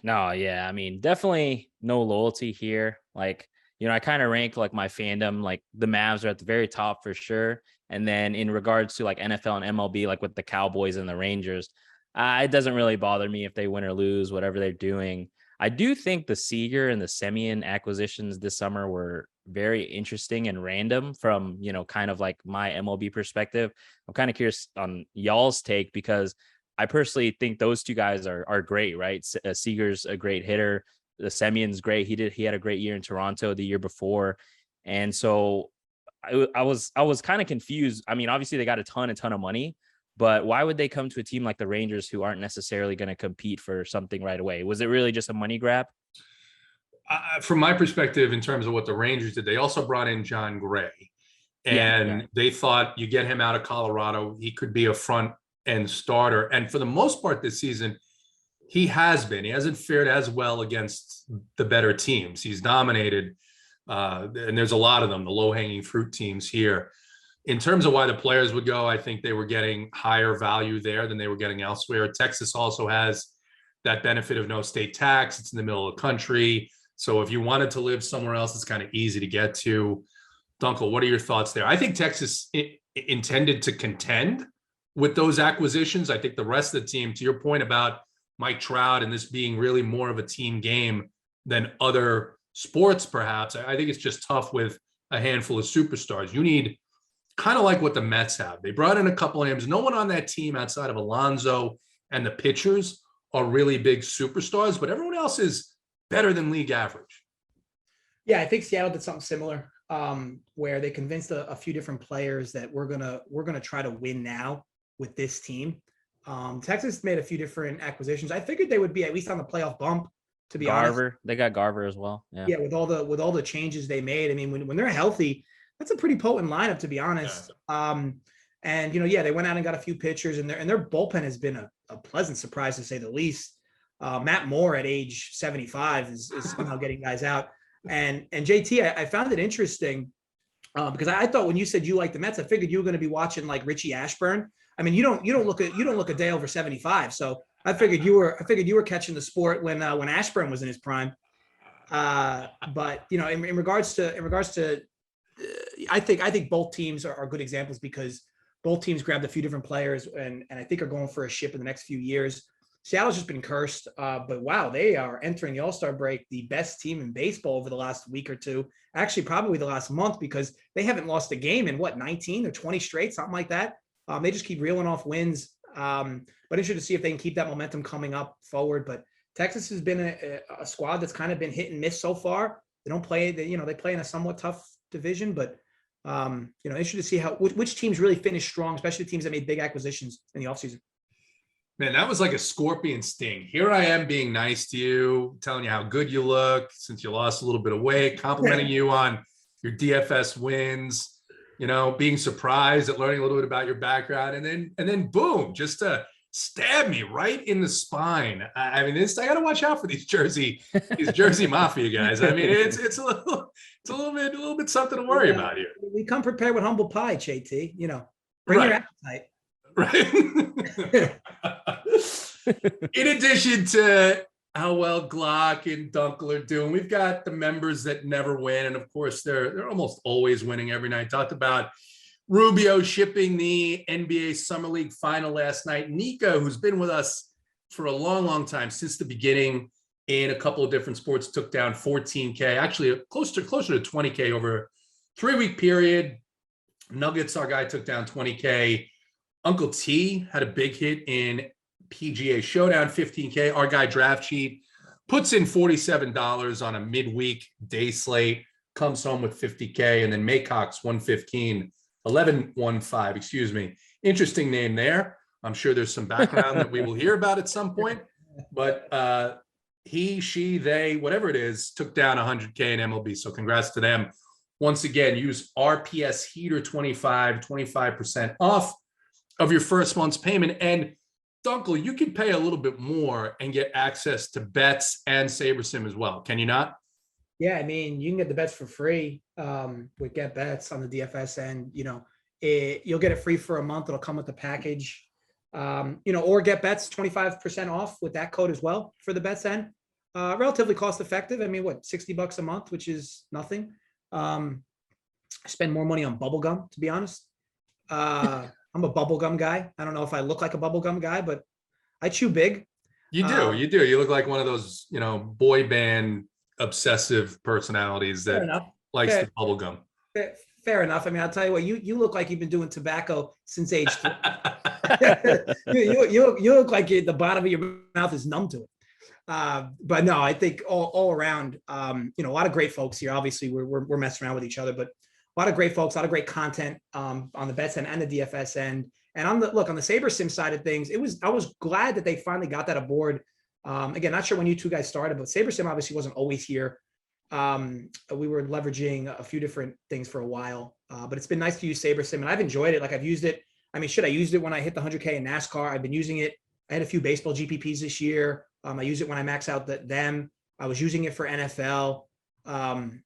S2: No, yeah, I mean, definitely no loyalty here. Like, I kind of rank like my fandom, like the Mavs are at the very top for sure. And then in regards to like NFL and MLB, like with the Cowboys and the Rangers, it doesn't really bother me if they win or lose, whatever they're doing. I do think the Seager and the Semien acquisitions this summer were very interesting and random from, kind of like my MLB perspective. I'm kind of curious on y'all's take because I personally think those two guys are great, right? Seager's a great hitter. The Semien's great. He had a great year in Toronto the year before. And so I was kind of confused. I mean, obviously they got a ton of money, but why would they come to a team like the Rangers who aren't necessarily going to compete for something right away? Was it really just a money grab?
S1: From my perspective, in terms of what the Rangers did, they also brought in John Gray, and they thought you get him out of Colorado, he could be a front end starter. And for the most part this season, he hasn't fared as well against the better teams. He's dominated. And there's a lot of them, the low-hanging fruit teams here. In terms of why the players would go, I think they were getting higher value there than they were getting elsewhere. Texas also has that benefit of no state tax. It's in the middle of the country. So if you wanted to live somewhere else, it's kind of easy to get to. Dunkel, what are your thoughts there? I think Texas intended to contend with those acquisitions. I think the rest of the team, to your point about Mike Trout and this being really more of a team game than other sports, perhaps, I think it's just tough with a handful of superstars. You need kind of like what the Mets have. They brought in a couple of names. No one on that team outside of Alonso and the pitchers are really big superstars, but everyone else is better than league average.
S3: Yeah, I think Seattle did something similar, where they convinced a few different players that we're gonna try to win now with this team. Texas made a few different acquisitions. I figured they would be at least on the playoff bump, to be honest.
S2: They got Garver as well.
S3: Yeah, with all the changes they made. I mean, when they're healthy, that's a pretty potent lineup, to be honest. Yeah. And they went out and got a few pitchers, and their bullpen has been a pleasant surprise to say the least. Matt Moore at age 75 is somehow getting guys out. And JT, I found it interesting because I thought when you said you like the Mets, I figured you were going to be watching like Richie Ashburn. I mean, you don't look a day over 75. So I figured you were catching the sport when Ashburn was in his prime. But in regards to I think both teams are good examples because both teams grabbed a few different players and I think are going for a ship in the next few years. Seattle's just been cursed, but wow, they are entering the All-Star break, the best team in baseball over the last week or two. Actually, probably the last month because they haven't lost a game in 19 or 20 straight, something like that. They just keep reeling off wins. But interested to see if they can keep that momentum coming up forward. But Texas has been a squad that's kind of been hit and miss so far. They don't play, they play in a somewhat tough division, but interested to see which teams really finish strong, especially the teams that made big acquisitions in the offseason.
S1: Man, that was like a scorpion sting. Here I am being nice to you, telling you how good you look since you lost a little bit of weight, complimenting you on your DFS wins, being surprised at learning a little bit about your background, and then boom, just to stab me right in the spine. I mean, I got to watch out for these Jersey Mafia guys. I mean, it's a little bit something to worry about here.
S3: We come prepared with humble pie, JT. Bring your appetite.
S1: Right. In addition to how well Glock and Dunkel are doing, we've got the members that never win, and of course they're almost always winning every night. Talked about Rubio shipping the NBA Summer League final last night. Nico, who's been with us for a long time, since the beginning in a couple of different sports, took down 14K, actually closer to 20K over a 3-week period. Nuggets, our guy, took down 20K. Uncle T had a big hit in PGA Showdown, 15K. Our guy Draft Sheet puts in $47 on a midweek day slate, comes home with 50K, and then Maycox 1115, excuse me. Interesting name there. I'm sure there's some background that we will hear about at some point, but he, she, they, whatever it is, took down 100K in MLB. So congrats to them. Once again, use RPS Heater 25% off of your first month's payment. And Dunkel, you can pay a little bit more and get access to bets and SaberSim as well. Can you not?
S3: Yeah, I mean, you can get the bets for free with Get Bets on the DFS end. You'll get it free for a month. It'll come with the package. Or Get Bets 25% off with that code as well for the bets end. Relatively cost effective. I mean, $60 a month, which is nothing. I spend more money on bubblegum, to be honest. I'm a bubblegum guy. I don't know if I look like a bubblegum guy, but I chew big.
S1: You do. You look like one of those, boy band obsessive personalities that likes the bubblegum.
S3: Fair enough. I mean, I'll tell you what, you look like you've been doing tobacco since age 2. you look like the bottom of your mouth is numb to it. But no, I think all around, a lot of great folks here. Obviously, we're messing around with each other, but a lot of great folks, a lot of great content on the bets end and the DFS end. And on the SaberSim side of things, I was glad that they finally got that aboard. Again, not sure when you two guys started, but SaberSim obviously wasn't always here. We were leveraging a few different things for a while, but it's been nice to use SaberSim, and I've enjoyed it. Like, I've used it. I mean, I used it when I hit the 100K in NASCAR. I've been using it. I had a few baseball GPPs this year. I use it when I max out them. I was using it for NFL.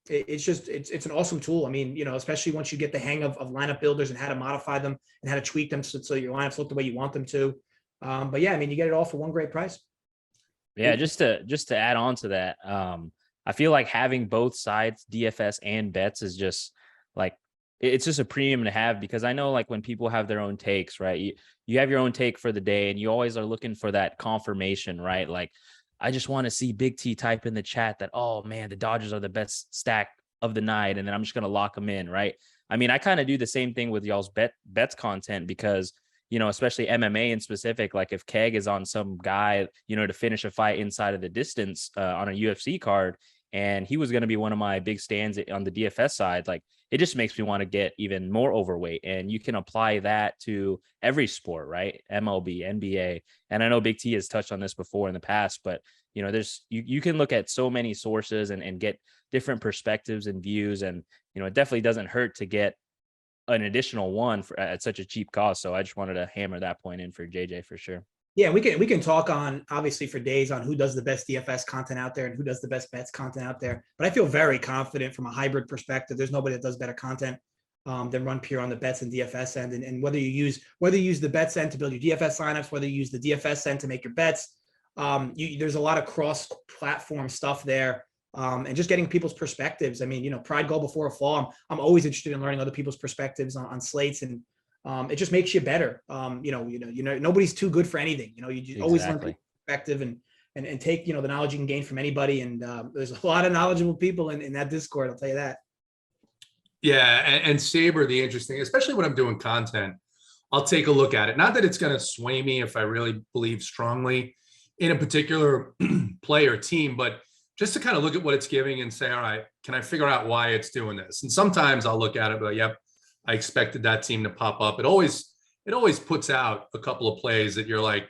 S3: It's an awesome tool. I mean, especially once you get the hang of lineup builders and how to modify them and how to tweak them so your lineups look the way you want them to. But yeah, I mean, you get it all for one great price.
S2: Yeah, just to add on to that, I feel like having both sides, DFS and bets, is just like, it's just a premium to have, because I know, like, when people have their own takes, right? You have your own take for the day, and you always are looking for that confirmation, right? Like, I just want to see Big T type in the chat that, oh man, the Dodgers are the best stack of the night, and then I'm just going to lock them in, right? I mean, I kind of do the same thing with y'all's bets content, because, especially MMA in specific, like if Keg is on some guy, to finish a fight inside of the distance on a UFC card, and he was going to be one of my big stands on the DFS side, like, it just makes me want to get even more overweight. And you can apply that to every sport, right? MLB, NBA. And I know Big T has touched on this before in the past, but there's, you can look at so many sources and get different perspectives and views. And, it definitely doesn't hurt to get an additional one at such a cheap cost. So I just wanted to hammer that point in for JJ for sure.
S3: Yeah, we can talk on, obviously, for days on who does the best DFS content out there and who does the best bets content out there. But I feel very confident from a hybrid perspective. There's nobody that does better content than Run Pure on the bets and DFS end. And whether you use the bets end to build your DFS lineups, whether you use the DFS end to make your bets, there's a lot of cross-platform stuff there. And just getting people's perspectives. I mean, pride go before a fall. I'm always interested in learning other people's perspectives on slates, and it just makes you better. Nobody's too good for anything. You always learn perspective and take, the knowledge you can gain from anybody. And there's a lot of knowledgeable people in that Discord. I'll tell you that.
S1: Yeah. And Saber, the interesting, especially when I'm doing content, I'll take a look at it. Not that it's going to sway me if I really believe strongly in a particular play or team, but just to kind of look at what it's giving and say, all right, can I figure out why it's doing this? And sometimes I'll look at it, but yep, I expected that team to pop up. It always puts out a couple of plays that you're like,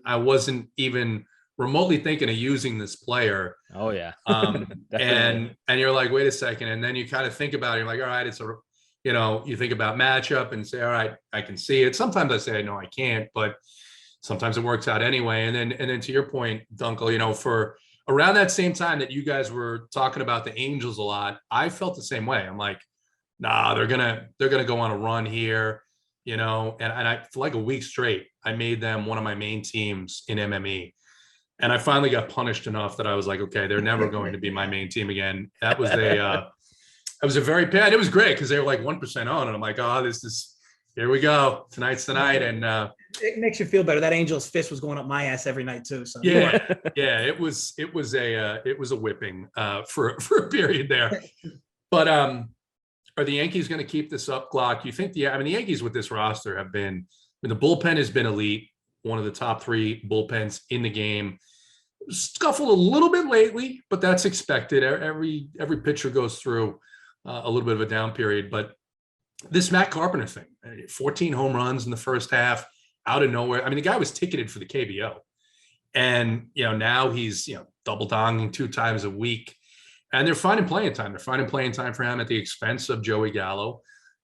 S1: I wasn't even remotely thinking of using this player.
S2: Oh yeah.
S1: And you're like, wait a second. And then you kind of think about it. You're like, all right, it's a, you think about matchup and say, all right, I can see it. Sometimes I say, no, I can't, but sometimes it works out anyway. And then to your point, Dunkel, for around that same time that you guys were talking about the Angels a lot, I felt the same way. I'm like, nah, they're gonna go on a run here, and I, for like a week straight, I made them one of my main teams in MME. And I finally got punished enough that I was like, okay, they're never going to be my main team again. That was a very bad. It was great because they were like 1% on, and I'm like, oh, here we go. Tonight's the night, and
S3: it makes you feel better. That Angel's fist was going up my ass every night too. So
S1: yeah. It was a whipping for a period there. But are the Yankees going to keep this up, Glock? You think the Yankees with this roster have been? The bullpen has been elite. One of the top 3 bullpens in the game. Scuffled a little bit lately, but that's expected. Every pitcher goes through a little bit of a down period. But this Matt Carpenter thing, 14 home runs in the first half, out of nowhere. The guy was ticketed for the KBO, and now he's double donging 2 times a week, and they're finding playing time. They're finding playing time for him at the expense of Joey Gallo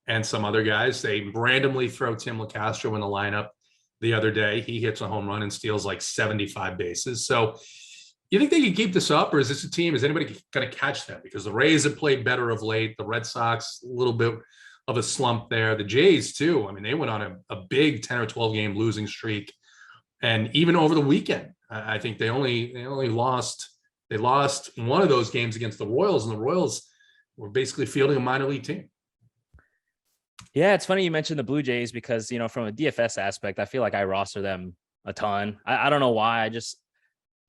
S1: and some other guys. They randomly throw Tim LaCastro in the lineup the other day. He hits a home run and steals like 75 bases. So you think they can keep this up, or is this a team? Is anybody going to catch them? Because the Rays have played better of late. The Red Sox, a little bit of a slump there. The Jays too. They went on a big 10 or 12 game losing streak. And even over the weekend, I think they lost one of those games against the Royals, and the Royals were basically fielding a minor league team.
S2: Yeah, it's funny you mentioned the Blue Jays because, from a DFS aspect, I feel like I roster them a ton. I don't know why.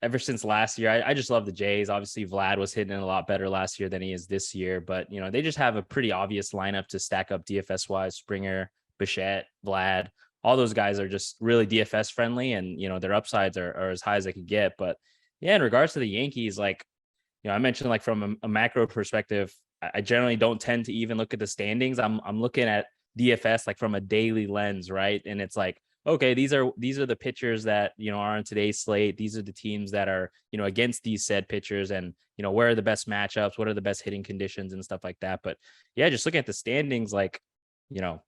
S2: Ever since last year, I just love the Jays. Obviously, Vlad was hitting it a lot better last year than he is this year. But, they just have a pretty obvious lineup to stack up DFS-wise. Springer, Bichette, Vlad, all those guys are just really DFS friendly, and, their upsides are as high as they could get. But, yeah, in regards to the Yankees, I mentioned from a macro perspective, I generally don't tend to even look at the standings. I'm looking at DFS from a daily lens, right? And it's okay, these are the pitchers that are on today's slate. These are the teams that are against these said pitchers, and where are the best matchups, what are the best hitting conditions and stuff like that. But yeah, just looking at the standings, the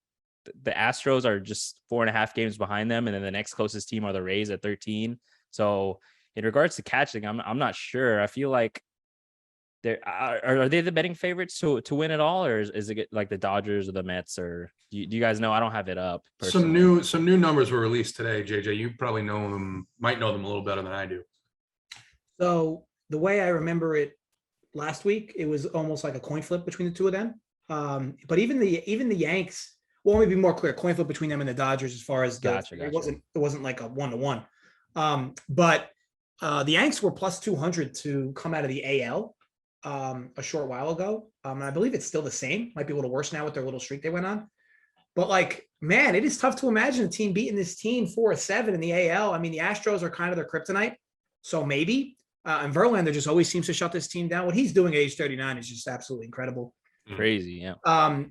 S2: Astros are just 4.5 games behind them, and then the next closest team are the Rays at 13. So in regards to catching, I'm not sure. I feel like are they the betting favorites to win it all, or is it like the Dodgers or the Mets, or do you guys know? I don't have it up.
S1: Personally. Some new numbers were released today, JJ. You probably might know them a little better than I do.
S3: So the way I remember it last week, it was almost like a coin flip between the two of them. But even the Yanks, well, let me be more clear, coin flip between them and the Dodgers as far as
S2: gotcha.
S3: It wasn't like a 1-to-1. But the Yanks were plus 200 to come out of the AL. A short while ago. And I believe it's still the same. Might be a little worse now with their little streak they went on. But man, it is tough to imagine a team beating this team 4-7 in the AL. The Astros are kind of their kryptonite. So maybe. And Verlander just always seems to shut this team down. What he's doing at age 39 is just absolutely incredible.
S2: Crazy, yeah.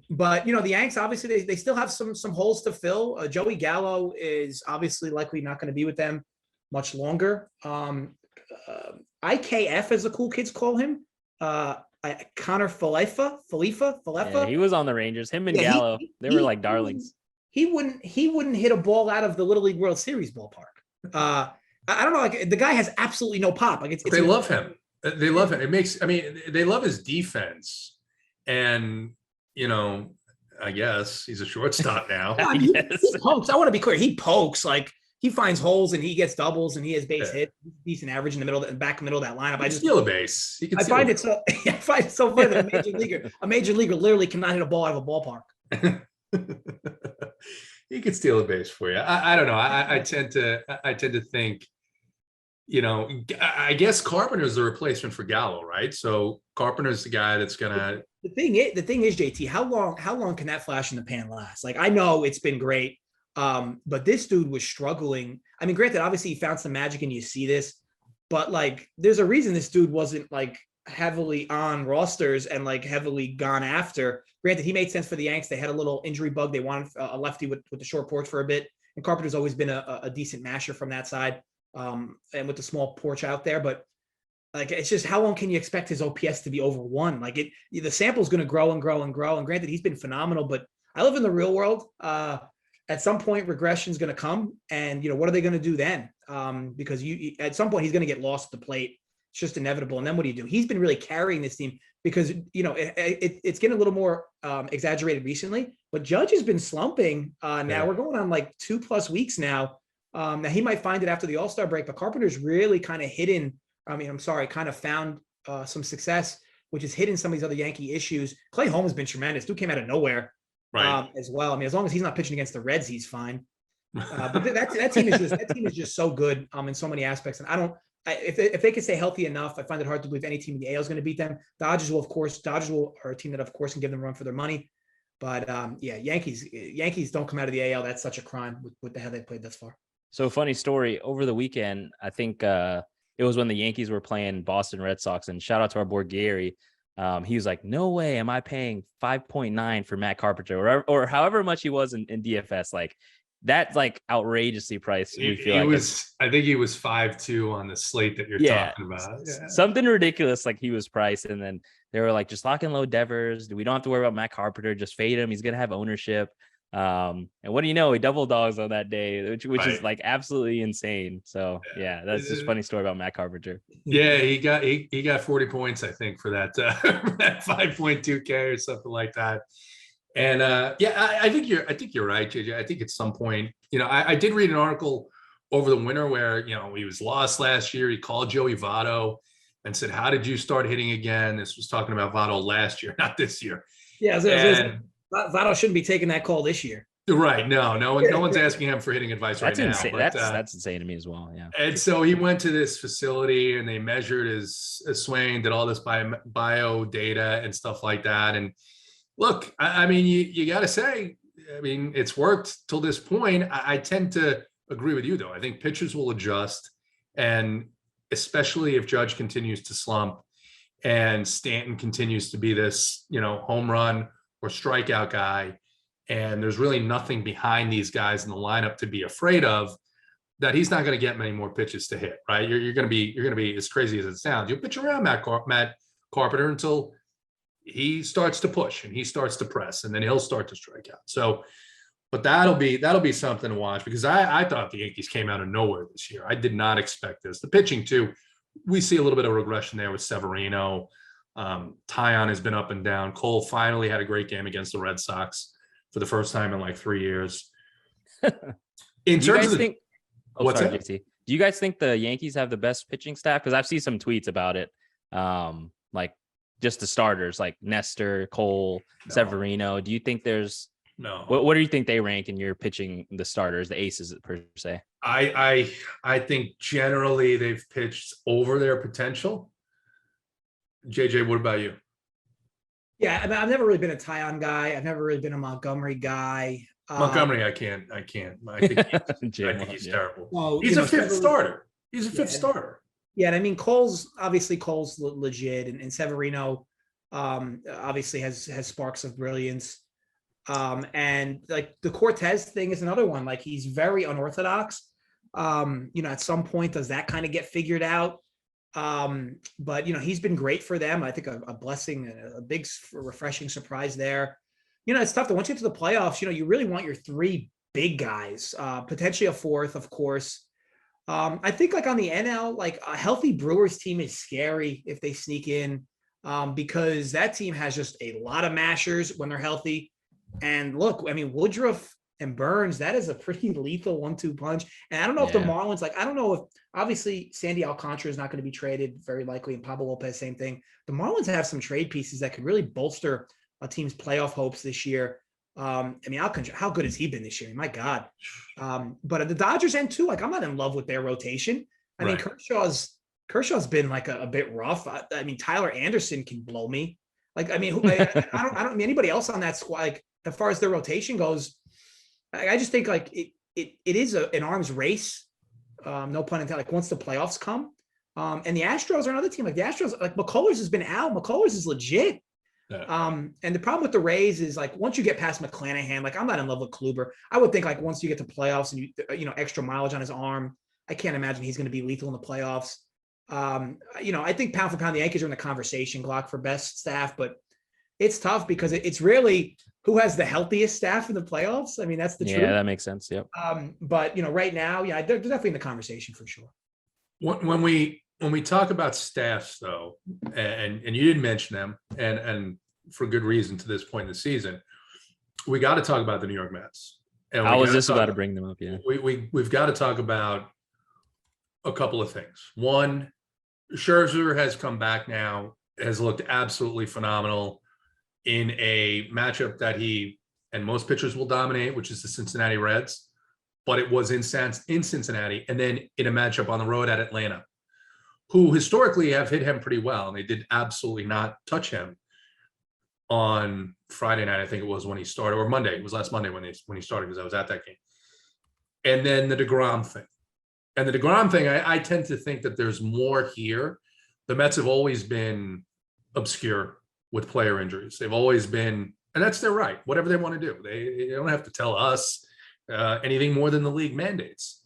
S3: But the Yanks, obviously, they still have some holes to fill. Joey Gallo is obviously likely not going to be with them much longer. IKF, as the cool kids call him. Connor Falefa.
S2: Yeah, he was on the Rangers. Him and Gallo, they were like darlings.
S3: He wouldn't hit a ball out of the Little League World Series ballpark. I don't know. The guy has absolutely no pop.
S1: They love him. They love him. They love his defense, and I guess he's a shortstop now.
S3: He pokes. I want to be clear. He pokes he finds holes and he gets doubles and he has base hit, decent average in the middle, back middle of that lineup.
S1: I just steal a base.
S3: I find it so funny that a major leaguer literally cannot hit a ball out of a ballpark.
S1: He could steal a base for you. I don't know. I tend to think, I guess Carpenter's the replacement for Gallo, right? So Carpenter's the guy that's gonna.
S3: The thing is, JT, how long can that flash in the pan last? I know it's been great. But this dude was struggling. Granted, obviously he found some magic and you see this, but there's a reason this dude wasn't heavily on rosters and heavily gone after. Granted, he made sense for the Yanks. They had a little injury bug. They wanted a lefty with the short porch for a bit. and Carpenter's always been a decent masher from that side, and with the small porch out there. But like, it's just, how long can you expect his OPS to be over 1? Like, the sample's going to grow and grow and grow. And granted, he's been phenomenal, but I live in the real world. At some point, regression is going to come, and what are they going to do then? Because at some point he's going to get lost at the plate. It's just inevitable. And then what do you do? He's been really carrying this team because it's getting a little more exaggerated recently. But Judge has been slumping. Now we're going on like 2+ weeks now. Now he might find it after the All-Star break, but Carpenter's really kind of found some success, which is hidden some of these other Yankee issues. Clay Holmes has been tremendous. Dude came out of nowhere.
S1: Right.
S3: As well. I mean, as long as he's not pitching against the Reds, he's fine. But that team is just so good in so many aspects. And if they can stay healthy enough, I find it hard to believe any team in the AL is going to beat them. Dodgers are a team that of course can give them a run for their money. But Yankees don't come out of the AL. That's such a crime with the how they played thus far.
S2: So funny story over the weekend. I think it was when the Yankees were playing Boston Red Sox, and shout out to our boy Gary. He was like, no way am I paying 5.9 for Matt Carpenter or however much he was in DFS. Like, that's like outrageously priced. I
S1: think he was 5.2 on the slate that you're talking about. Yeah.
S2: Something ridiculous. Like, he was priced. And then they were like, just lock in low Devers. We don't have to worry about Matt Carpenter. Just fade him. He's going to have ownership. And what do you know? He double dogs on that day, which is like absolutely insane. So that's just a funny story about Matt Carpenter.
S1: Yeah, he got 40 points, I think, for that that 5.2K or something like that. And I think you're right, JJ. I think at some point, I did read an article over the winter where he was lost last year. He called Joey Votto and said, "How did you start hitting again?" This was talking about Votto last year, not this year.
S3: Yeah, Votto shouldn't be taking that call this year.
S1: Right. No one's asking him for hitting advice right now.
S2: But, that's insane to me as well. Yeah.
S1: And so he went to this facility and they measured his swing, did all this bio data and stuff like that. And look, I mean, you got to say, I mean, it's worked till this point. I tend to agree with you, though. I think pitchers will adjust, and especially if Judge continues to slump and Stanton continues to be this, home run or strikeout guy, and there's really nothing behind these guys in the lineup to be afraid of, that he's not going to get many more pitches to hit, right? You're going to be as crazy as it sounds. You'll pitch around Matt Carpenter until he starts to push and he starts to press, and then he'll start to strike out. So, but that'll be something to watch, because I thought the Yankees came out of nowhere this year. I did not expect this. The pitching too, we see a little bit of regression there with Severino. Tyon has been up and down. Cole finally had a great game against the Red Sox for the first time in like 3 years. In terms of
S2: JT, do you guys think the Yankees have the best pitching staff? Because I've seen some tweets about it. Like just the starters, like Nestor, Cole, Severino. Do you think there's what do you think they rank in your pitching, the starters, the aces per se?
S1: I think generally they've pitched over their potential. JJ, what about you?
S3: Yeah, I mean, I've never really been a Tyon guy. I've never really been a Montgomery guy.
S1: Montgomery, I can't. I think he's terrible. Well, he's a fifth starter. He's a fifth starter.
S3: Yeah, and I mean, Cole's legit, and Severino obviously has sparks of brilliance. And like the Cortez thing is another one. Like, he's very unorthodox. At some point, does that kind of get figured out? But he's been great for them. I think a blessing, a big refreshing surprise there. It's tough to, once you get to the playoffs, you really want your three big guys, potentially a fourth, of course. I think like on the NL, like a healthy Brewers team is scary if they sneak in, because that team has just a lot of mashers when they're healthy. And look, I mean, Woodruff and Burns, that is a pretty lethal 1-2 punch. And I don't know if the Marlins, like, I don't know if, obviously Sandy Alcantara is not going to be traded, very likely, and Pablo Lopez, same thing. The Marlins have some trade pieces that could really bolster a team's playoff hopes this year. I mean, Alcantara, how good has he been this year? My God. But at the Dodgers end too, like, I'm not in love with their rotation. I mean, Kershaw's been like a bit rough. I mean, Tyler Anderson can blow me. Like, I mean, I don't mean anybody else on that squad. Like, as far as their rotation goes, I just think like it is an arms race. No pun intended. Like, once the playoffs come, and the Astros are another team. Like the Astros, like McCullers has been out. McCullers is legit. And the problem with the Rays is like once you get past McClanahan, like I'm not in love with Kluber. I would think like once you get to playoffs and you know extra mileage on his arm, I can't imagine he's going to be lethal in the playoffs. I think pound for pound the Yankees are in the conversation, Glock, for best staff, but it's tough because it's really who has the healthiest staff in the playoffs. I mean, that's the truth.
S2: Yeah, that makes sense. Yep.
S3: But right now, they're definitely in the conversation for sure.
S1: When we talk about staffs, though, and you didn't mention them, and for good reason to this point in the season, we got to talk about the New York Mets. And
S2: I was just about to bring them up. Yeah,
S1: we've got to talk about a couple of things. One, Scherzer has come back now, has looked absolutely phenomenal in a matchup that he and most pitchers will dominate, which is the Cincinnati Reds. But it was in Cincinnati, and then in a matchup on the road at Atlanta, who historically have hit him pretty well, and they did absolutely not touch him on Friday night. I think it was when he started, or Monday. It was last Monday when he started, because I was at that game. And then the DeGrom thing. And the DeGrom thing, I tend to think that there's more here. The Mets have always been obscure with player injuries. They've always been, and that's their right, whatever they want to do. They don't have to tell us anything more than the league mandates.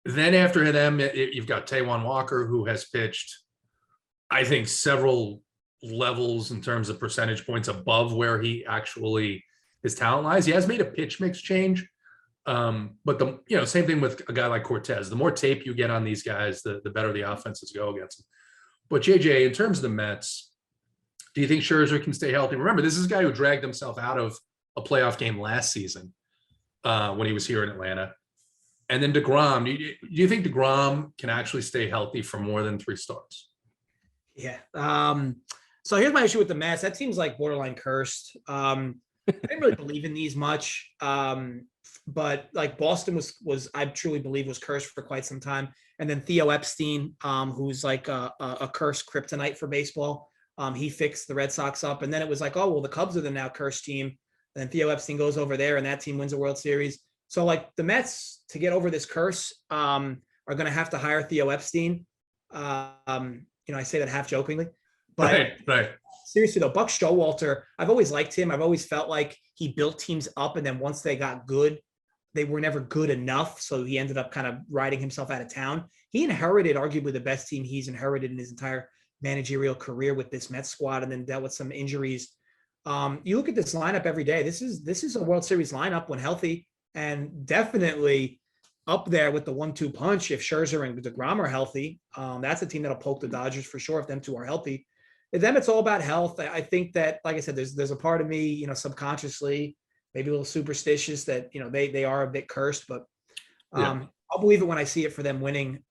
S1: Then after them, you've got Taijuan Walker, who has pitched, I think, several levels in terms of percentage points above where he actually, his talent lies. He has made a pitch mix change. But same thing with a guy like Cortez. The more tape you get on these guys, the better the offenses go against them. But JJ, in terms of the Mets, do you think Scherzer can stay healthy? Remember, this is a guy who dragged himself out of a playoff game last season when he was here in Atlanta. And then DeGrom, do you think DeGrom can actually stay healthy for more than 3 starts?
S3: Yeah. So here's my issue with the Mets. That seems like borderline cursed. I didn't really believe in these much. But like Boston was I truly believe was cursed for quite some time. And then Theo Epstein, who's like a cursed kryptonite for baseball. He fixed the Red Sox up. And then it was like, oh, well, the Cubs are the now cursed team. And then Theo Epstein goes over there and that team wins a World Series. So like the Mets, to get over this curse, are going to have to hire Theo Epstein. I say that half jokingly, but
S1: right.
S3: Seriously though, Buck Showalter, I've always liked him. I've always felt like he built teams up, and then once they got good, they were never good enough. So he ended up kind of riding himself out of town. He inherited arguably the best team he's inherited in his entire managerial career with this Mets squad, and then dealt with some injuries. You look at this lineup every day. This is a World Series lineup when healthy, and definitely up there with the 1-2 punch. If Scherzer and DeGrom are healthy, that's a team that'll poke the Dodgers for sure if them two are healthy. And them, it's all about health. I think that, like I said, there's a part of me, subconsciously, maybe a little superstitious that, they are a bit cursed, but I'll believe it when I see it for them winning,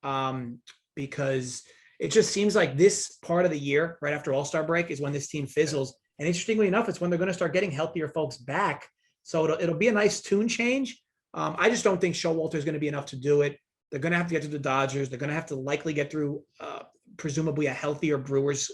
S3: because it just seems like this part of the year, right after All-Star break, is when this team fizzles. And interestingly enough, it's when they're going to start getting healthier folks back. So it'll be a nice tune change. I just don't think Showalter is going to be enough to do it. They're going to have to get to the Dodgers. They're going to have to likely get through presumably a healthier Brewers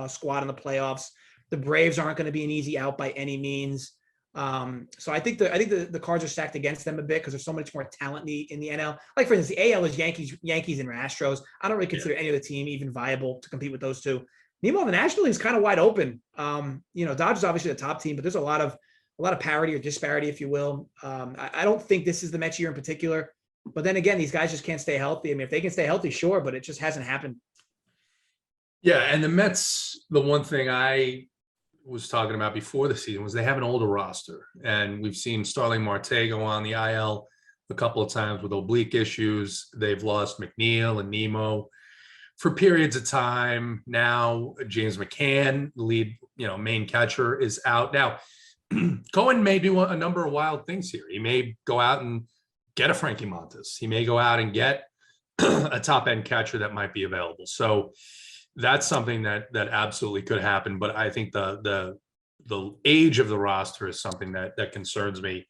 S3: squad in the playoffs. The Braves aren't going to be an easy out by any means. So I think the cards are stacked against them a bit because there's so much more talent in the NL. Like for instance, the AL is Yankees and Astros. I don't really consider any other team even viable to compete with those two. Meanwhile, the National League is kind of wide open. Dodgers obviously the top team, but there's a lot of parity or disparity, if you will. I don't think this is the Mets year in particular. But then again, these guys just can't stay healthy. I mean, if they can stay healthy, sure, but it just hasn't happened.
S1: Yeah, and the Mets, the one thing I was talking about before the season was they have an older roster. And we've seen Starling Marte go on the IL a couple of times with oblique issues. They've lost McNeil and Nemo for periods of time. Now, James McCann, the lead, main catcher, is out. Now, Cohen may do a number of wild things here. He may go out and get a Frankie Montas. He may go out and get a top end catcher that might be available. So that's something that absolutely could happen. But I think the age of the roster is something that concerns me.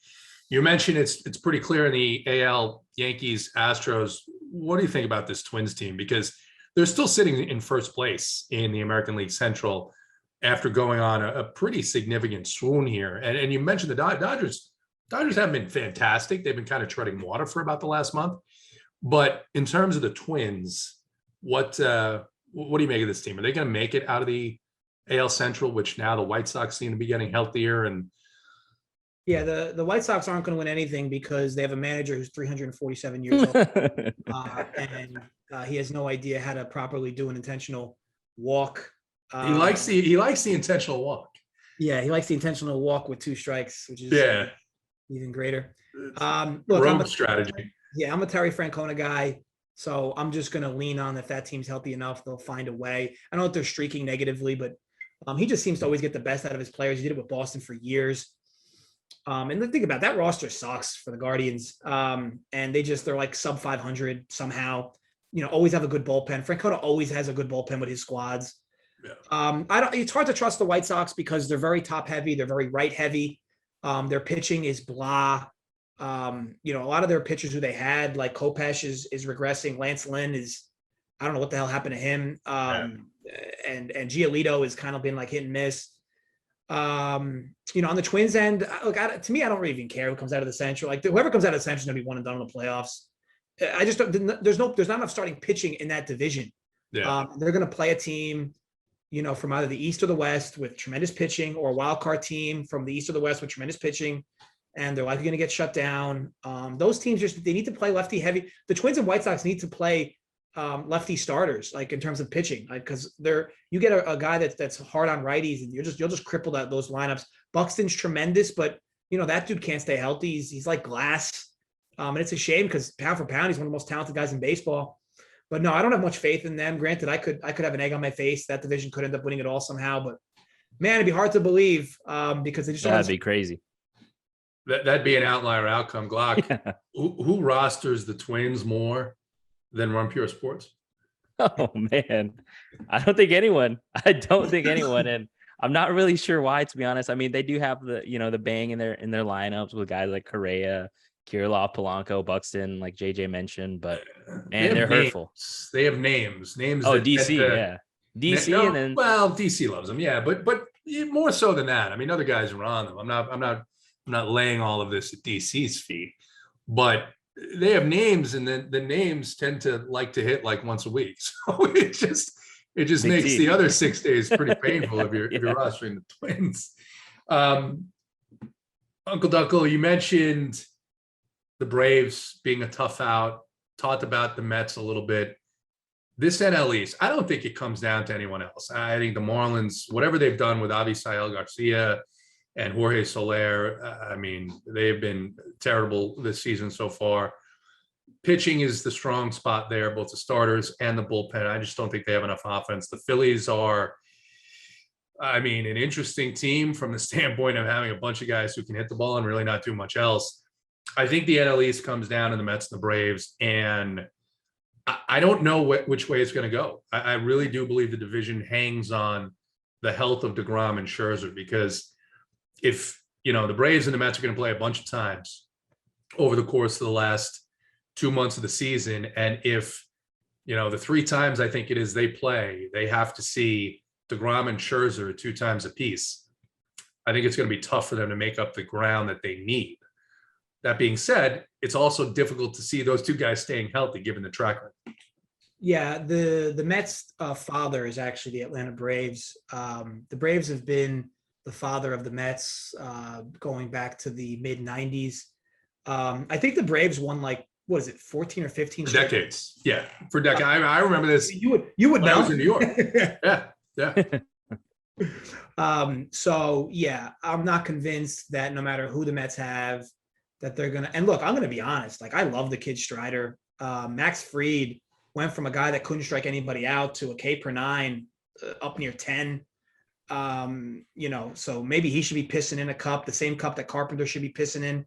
S1: You mentioned it's pretty clear in the AL, Yankees, Astros. What do you think about this Twins team? Because they're still sitting in first place in the American League Central after going on a pretty significant swoon here. And you mentioned the Dodgers. Dodgers haven't been fantastic. They've been kind of treading water for about the last month. But in terms of the Twins, what do you make of this team? Are they going to make it out of the AL Central, which now the White Sox seem to be getting healthier. And
S3: Yeah, the White Sox aren't going to win anything because they have a manager who's 347 years old, and he has no idea how to properly do an intentional walk.
S1: he likes the intentional walk.
S3: Yeah, he likes the intentional walk with 2 strikes, which is even greater.
S1: Look, I'm a strategy.
S3: Yeah, I'm a Terry Francona guy, so I'm just going to lean on if that team's healthy enough, they'll find a way. I don't know if they're streaking negatively, but he just seems to always get the best out of his players. He did it with Boston for years. And the thing about that roster sucks for the Guardians. And they're like sub 500 somehow, always have a good bullpen. Francona always has a good bullpen with his squads. Yeah. It's hard to trust the White Sox because they're very top heavy. They're very right heavy. Their pitching is blah. A lot of their pitchers who they had, like Kopesh is regressing. Lance Lynn I don't know what the hell happened to him. And Giolito has kind of been like hit and miss. On the Twins end, look, to me, I don't really even care who comes out of the Central. Like whoever comes out of the Central is going to be one and done in the playoffs. I just don't. There's not enough starting pitching in that division. Yeah. They're going to play a team, from either the East or the West with tremendous pitching, or a wild card team from the East or the West with tremendous pitching, and they're likely going to get shut down. Those teams they need to play lefty heavy. The Twins and White Sox need to play lefty starters, like in terms of pitching, like because you get a guy that's hard on righties, and you'll just cripple those lineups. Buxton's tremendous, but that dude can't stay healthy. He's like glass, and it's a shame because pound for pound, he's one of the most talented guys in baseball. But no, I don't have much faith in them. Granted, I could have an egg on my face. That division could end up winning it all somehow, but man, it'd be hard to believe because they just
S2: that'd be crazy.
S1: That'd be an outlier outcome. Glock, who rosters the Twins more than Run Pure Sports?
S2: Oh man, I don't think anyone. And I'm not really sure why, to be honest. I mean, they do have the bang in their lineups with guys like Correa, Kirilloff, Polanco, Buxton, like JJ mentioned, but man, they're hurtful.
S1: They have names.
S2: Oh, DC, yeah. DC,
S1: no,
S2: and then
S1: DC loves them, yeah, but more so than that. I mean, other guys are on them. I'm not laying all of this at DC's feet, but they have names, and then the names tend to like to hit like once a week. So it just makes the other 6 days pretty painful if you're rostering the Twins. Uncle Duckle, you mentioned the Braves being a tough out, talked about the Mets a little bit. This NL East, I don't think it comes down to anyone else. I think the Marlins, whatever they've done with Avisail Garcia and Jorge Soler, I mean, they've been terrible this season so far. Pitching is the strong spot there, both the starters and the bullpen. I just don't think they have enough offense. The Phillies are, an interesting team from the standpoint of having a bunch of guys who can hit the ball and really not do much else. I think the NL East comes down to the Mets and the Braves, and I don't know which way it's going to go. I really do believe the division hangs on the health of DeGrom and Scherzer, because if, the Braves and the Mets are going to play a bunch of times over the course of the last 2 months of the season, and if, the 3 times I think it is they play, they have to see DeGrom and Scherzer 2 times apiece, I think it's going to be tough for them to make up the ground that they need. That being said, it's also difficult to see those 2 guys staying healthy given the track record.
S3: Yeah, the Mets father is actually the Atlanta Braves. The Braves have been the father of the Mets going back to the mid 90s. I think the Braves won 14 or 15
S1: decades. Yeah, for decades. I remember this.
S3: You would know.
S1: I was in New York. Yeah.
S3: So yeah, I'm not convinced that no matter who the Mets have, that they're gonna. And look, I'm gonna be honest. I love the kid Strider. Max Fried went from a guy that couldn't strike anybody out to a K per 9 up near 10. So maybe he should be pissing in a cup, the same cup that Carpenter should be pissing in.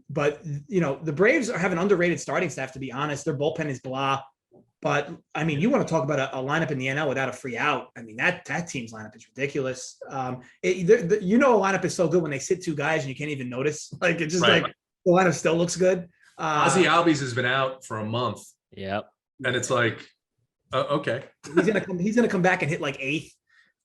S3: But the Braves have an underrated starting staff, to be honest. Their bullpen is blah. But you want to talk about a lineup in the NL without a free out. That team's lineup is ridiculous. A lineup is so good when they sit 2 guys and you can't even notice. It's just the lineup still looks good.
S1: Ozzy Albies has been out for a month.
S2: Yep.
S1: And it's okay.
S3: He's gonna come back and hit 8th.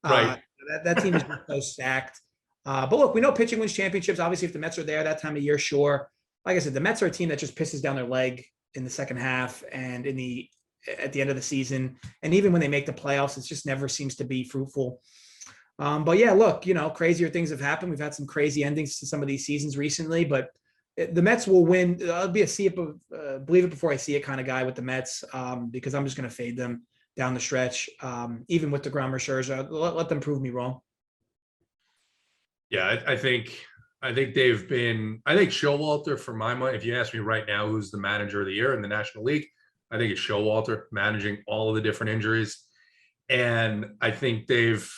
S1: Right.
S3: That team is so stacked. But look, we know pitching wins championships. Obviously, if the Mets are there that time of year, sure. Like I said, the Mets are a team that just pisses down their leg in the second half, and in the at the end of the season. And even when they make the playoffs, it just never seems to be fruitful. But yeah, look, crazier things have happened. We've had some crazy endings to some of these seasons recently, but the Mets will win. I'll be a believe it before I see it kind of guy with the Mets, because I'm just going to fade them down the stretch. Even with DeGrom or Scherzer, let them prove me wrong.
S1: Yeah, I think they've been. I think Showalter, for my money, if you ask me right now, who's the manager of the year in the National League, I think it's Showalter, managing all of the different injuries. And I think they've,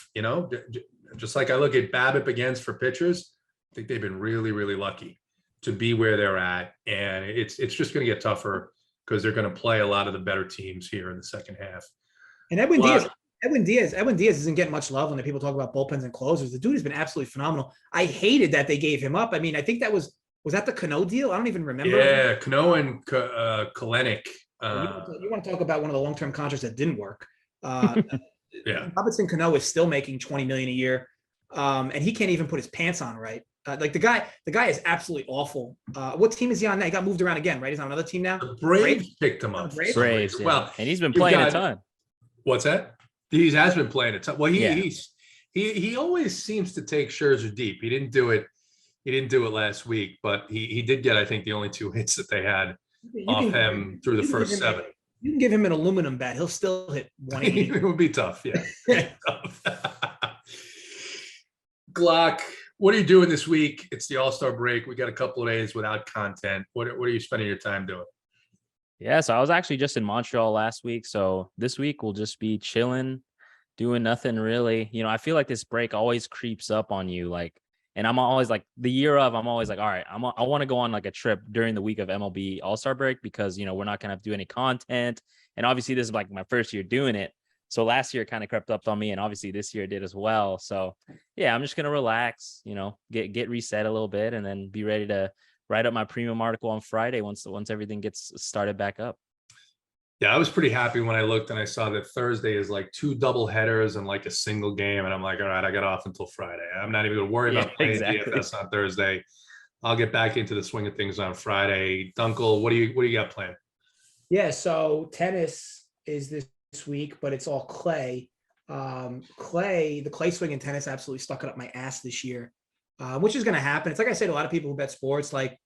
S1: just like I look at BABIP against for pitchers, I think they've been really, really lucky to be where they're at. And it's just going to get tougher because they're going to play a lot of the better teams here in the second half.
S3: And Edwin Diaz isn't getting much love when people talk about bullpens and closers. The dude has been absolutely phenomenal. I hated that they gave him up. I mean, I think that was that the Cano deal? I don't even remember.
S1: Yeah, Cano and Kalenic.
S3: You want to talk about one of the long-term contracts that didn't work.
S1: Yeah.
S3: Robertson Cano is still making $20 million a year. And he can't even put his pants on right. Like the guy is absolutely awful. What team is he on now? He got moved around again, right? He's on another team now.
S1: The Braves picked him up.
S2: Braves, yeah.
S1: Well,
S2: and he's been playing a ton.
S1: What's that? He has been playing a ton. Well, he always seems to take Scherzer deep. He didn't do it last week, but he did get, I think, the only 2 hits that they had off him through the first 7.
S3: You can give him an aluminum bat. He'll still hit 180.
S1: It would be tough. Yeah. Glock, what are you doing this week? It's the All-Star break. We got a couple of days without content. What are you spending your time doing?
S2: Yeah, so I was actually just in Montreal last week. So this week we'll just be chilling, doing nothing really. I feel like this break always creeps up on you. And I'm always like the year of, I'm always like, all right, I want to go on like a trip during the week of MLB All-Star break because, we're not going to do any content. And obviously this is like my first year doing it. So last year kind of crept up on me and obviously this year did as well. So yeah, I'm just going to relax, get reset a little bit and then be ready to write up my premium article on Friday once everything gets started back up.
S1: Yeah, I was pretty happy when I looked and I saw that Thursday is like 2 double headers and like a single game. And I'm like, all right, I got off until Friday. I'm not even going to worry about playing DFS on Thursday. I'll get back into the swing of things on Friday. Dunkel, what do you got planned?
S3: Yeah, so tennis is this week, but it's all clay. The clay swing in tennis absolutely stuck it up my ass this year, which is going to happen. It's like I said, a lot of people who bet sports, like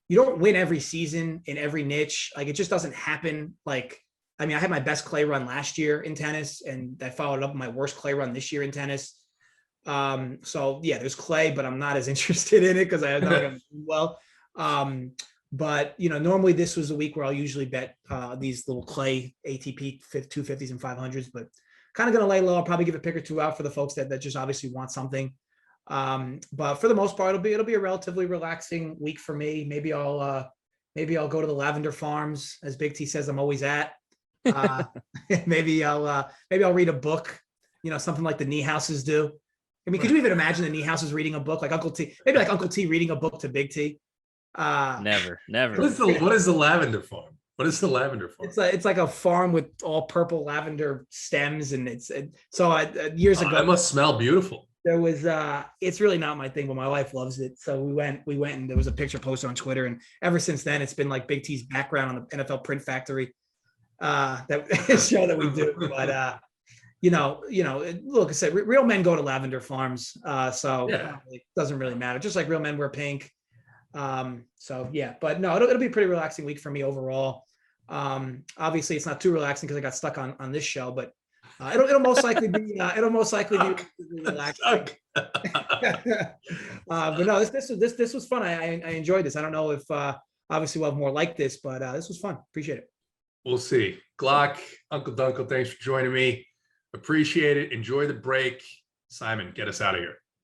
S3: you don't win every season in every niche. Like it just doesn't happen. I had my best clay run last year in tennis and I followed up my worst clay run this year in tennis. So yeah, there's clay, but I'm not as interested in it because I know I'm going to do well. But normally this was a week where I'll usually bet these little clay ATP 250s and 500s, but kind of going to lay low. I'll probably give a pick or two out for the folks that just obviously want something. But for the most part, it'll be a relatively relaxing week for me. Maybe I'll go to the lavender farms, as Big T says I'm always at. Maybe I'll read a book, something like the knee houses do. I mean, could you even imagine the knee houses reading a book like Uncle T? Maybe like Uncle T reading a book to Big T.
S2: Never.
S1: What is the lavender farm? What is the lavender farm?
S3: It's like a farm with all purple lavender stems, and years ago
S1: it must smell beautiful.
S3: There was it's really not my thing, but my wife loves it. So we went and there was a picture posted on Twitter, and ever since then it's been like Big T's background on the NFL Print Factory that show that we do. But look, I said real men go to lavender farms, so
S1: yeah.
S3: It doesn't really matter. Just like real men wear pink. So yeah, but no, it'll be a pretty relaxing week for me overall. Obviously it's not too relaxing because I got stuck on this show, but it'll most likely be relaxing. But no, this was fun. I enjoyed this. I don't know if obviously we'll have more like this, but this was fun. Appreciate it.
S1: We'll see. Glock, Uncle Dunkel, thanks for joining me. Appreciate it. Enjoy the break. Simon, get us out of here.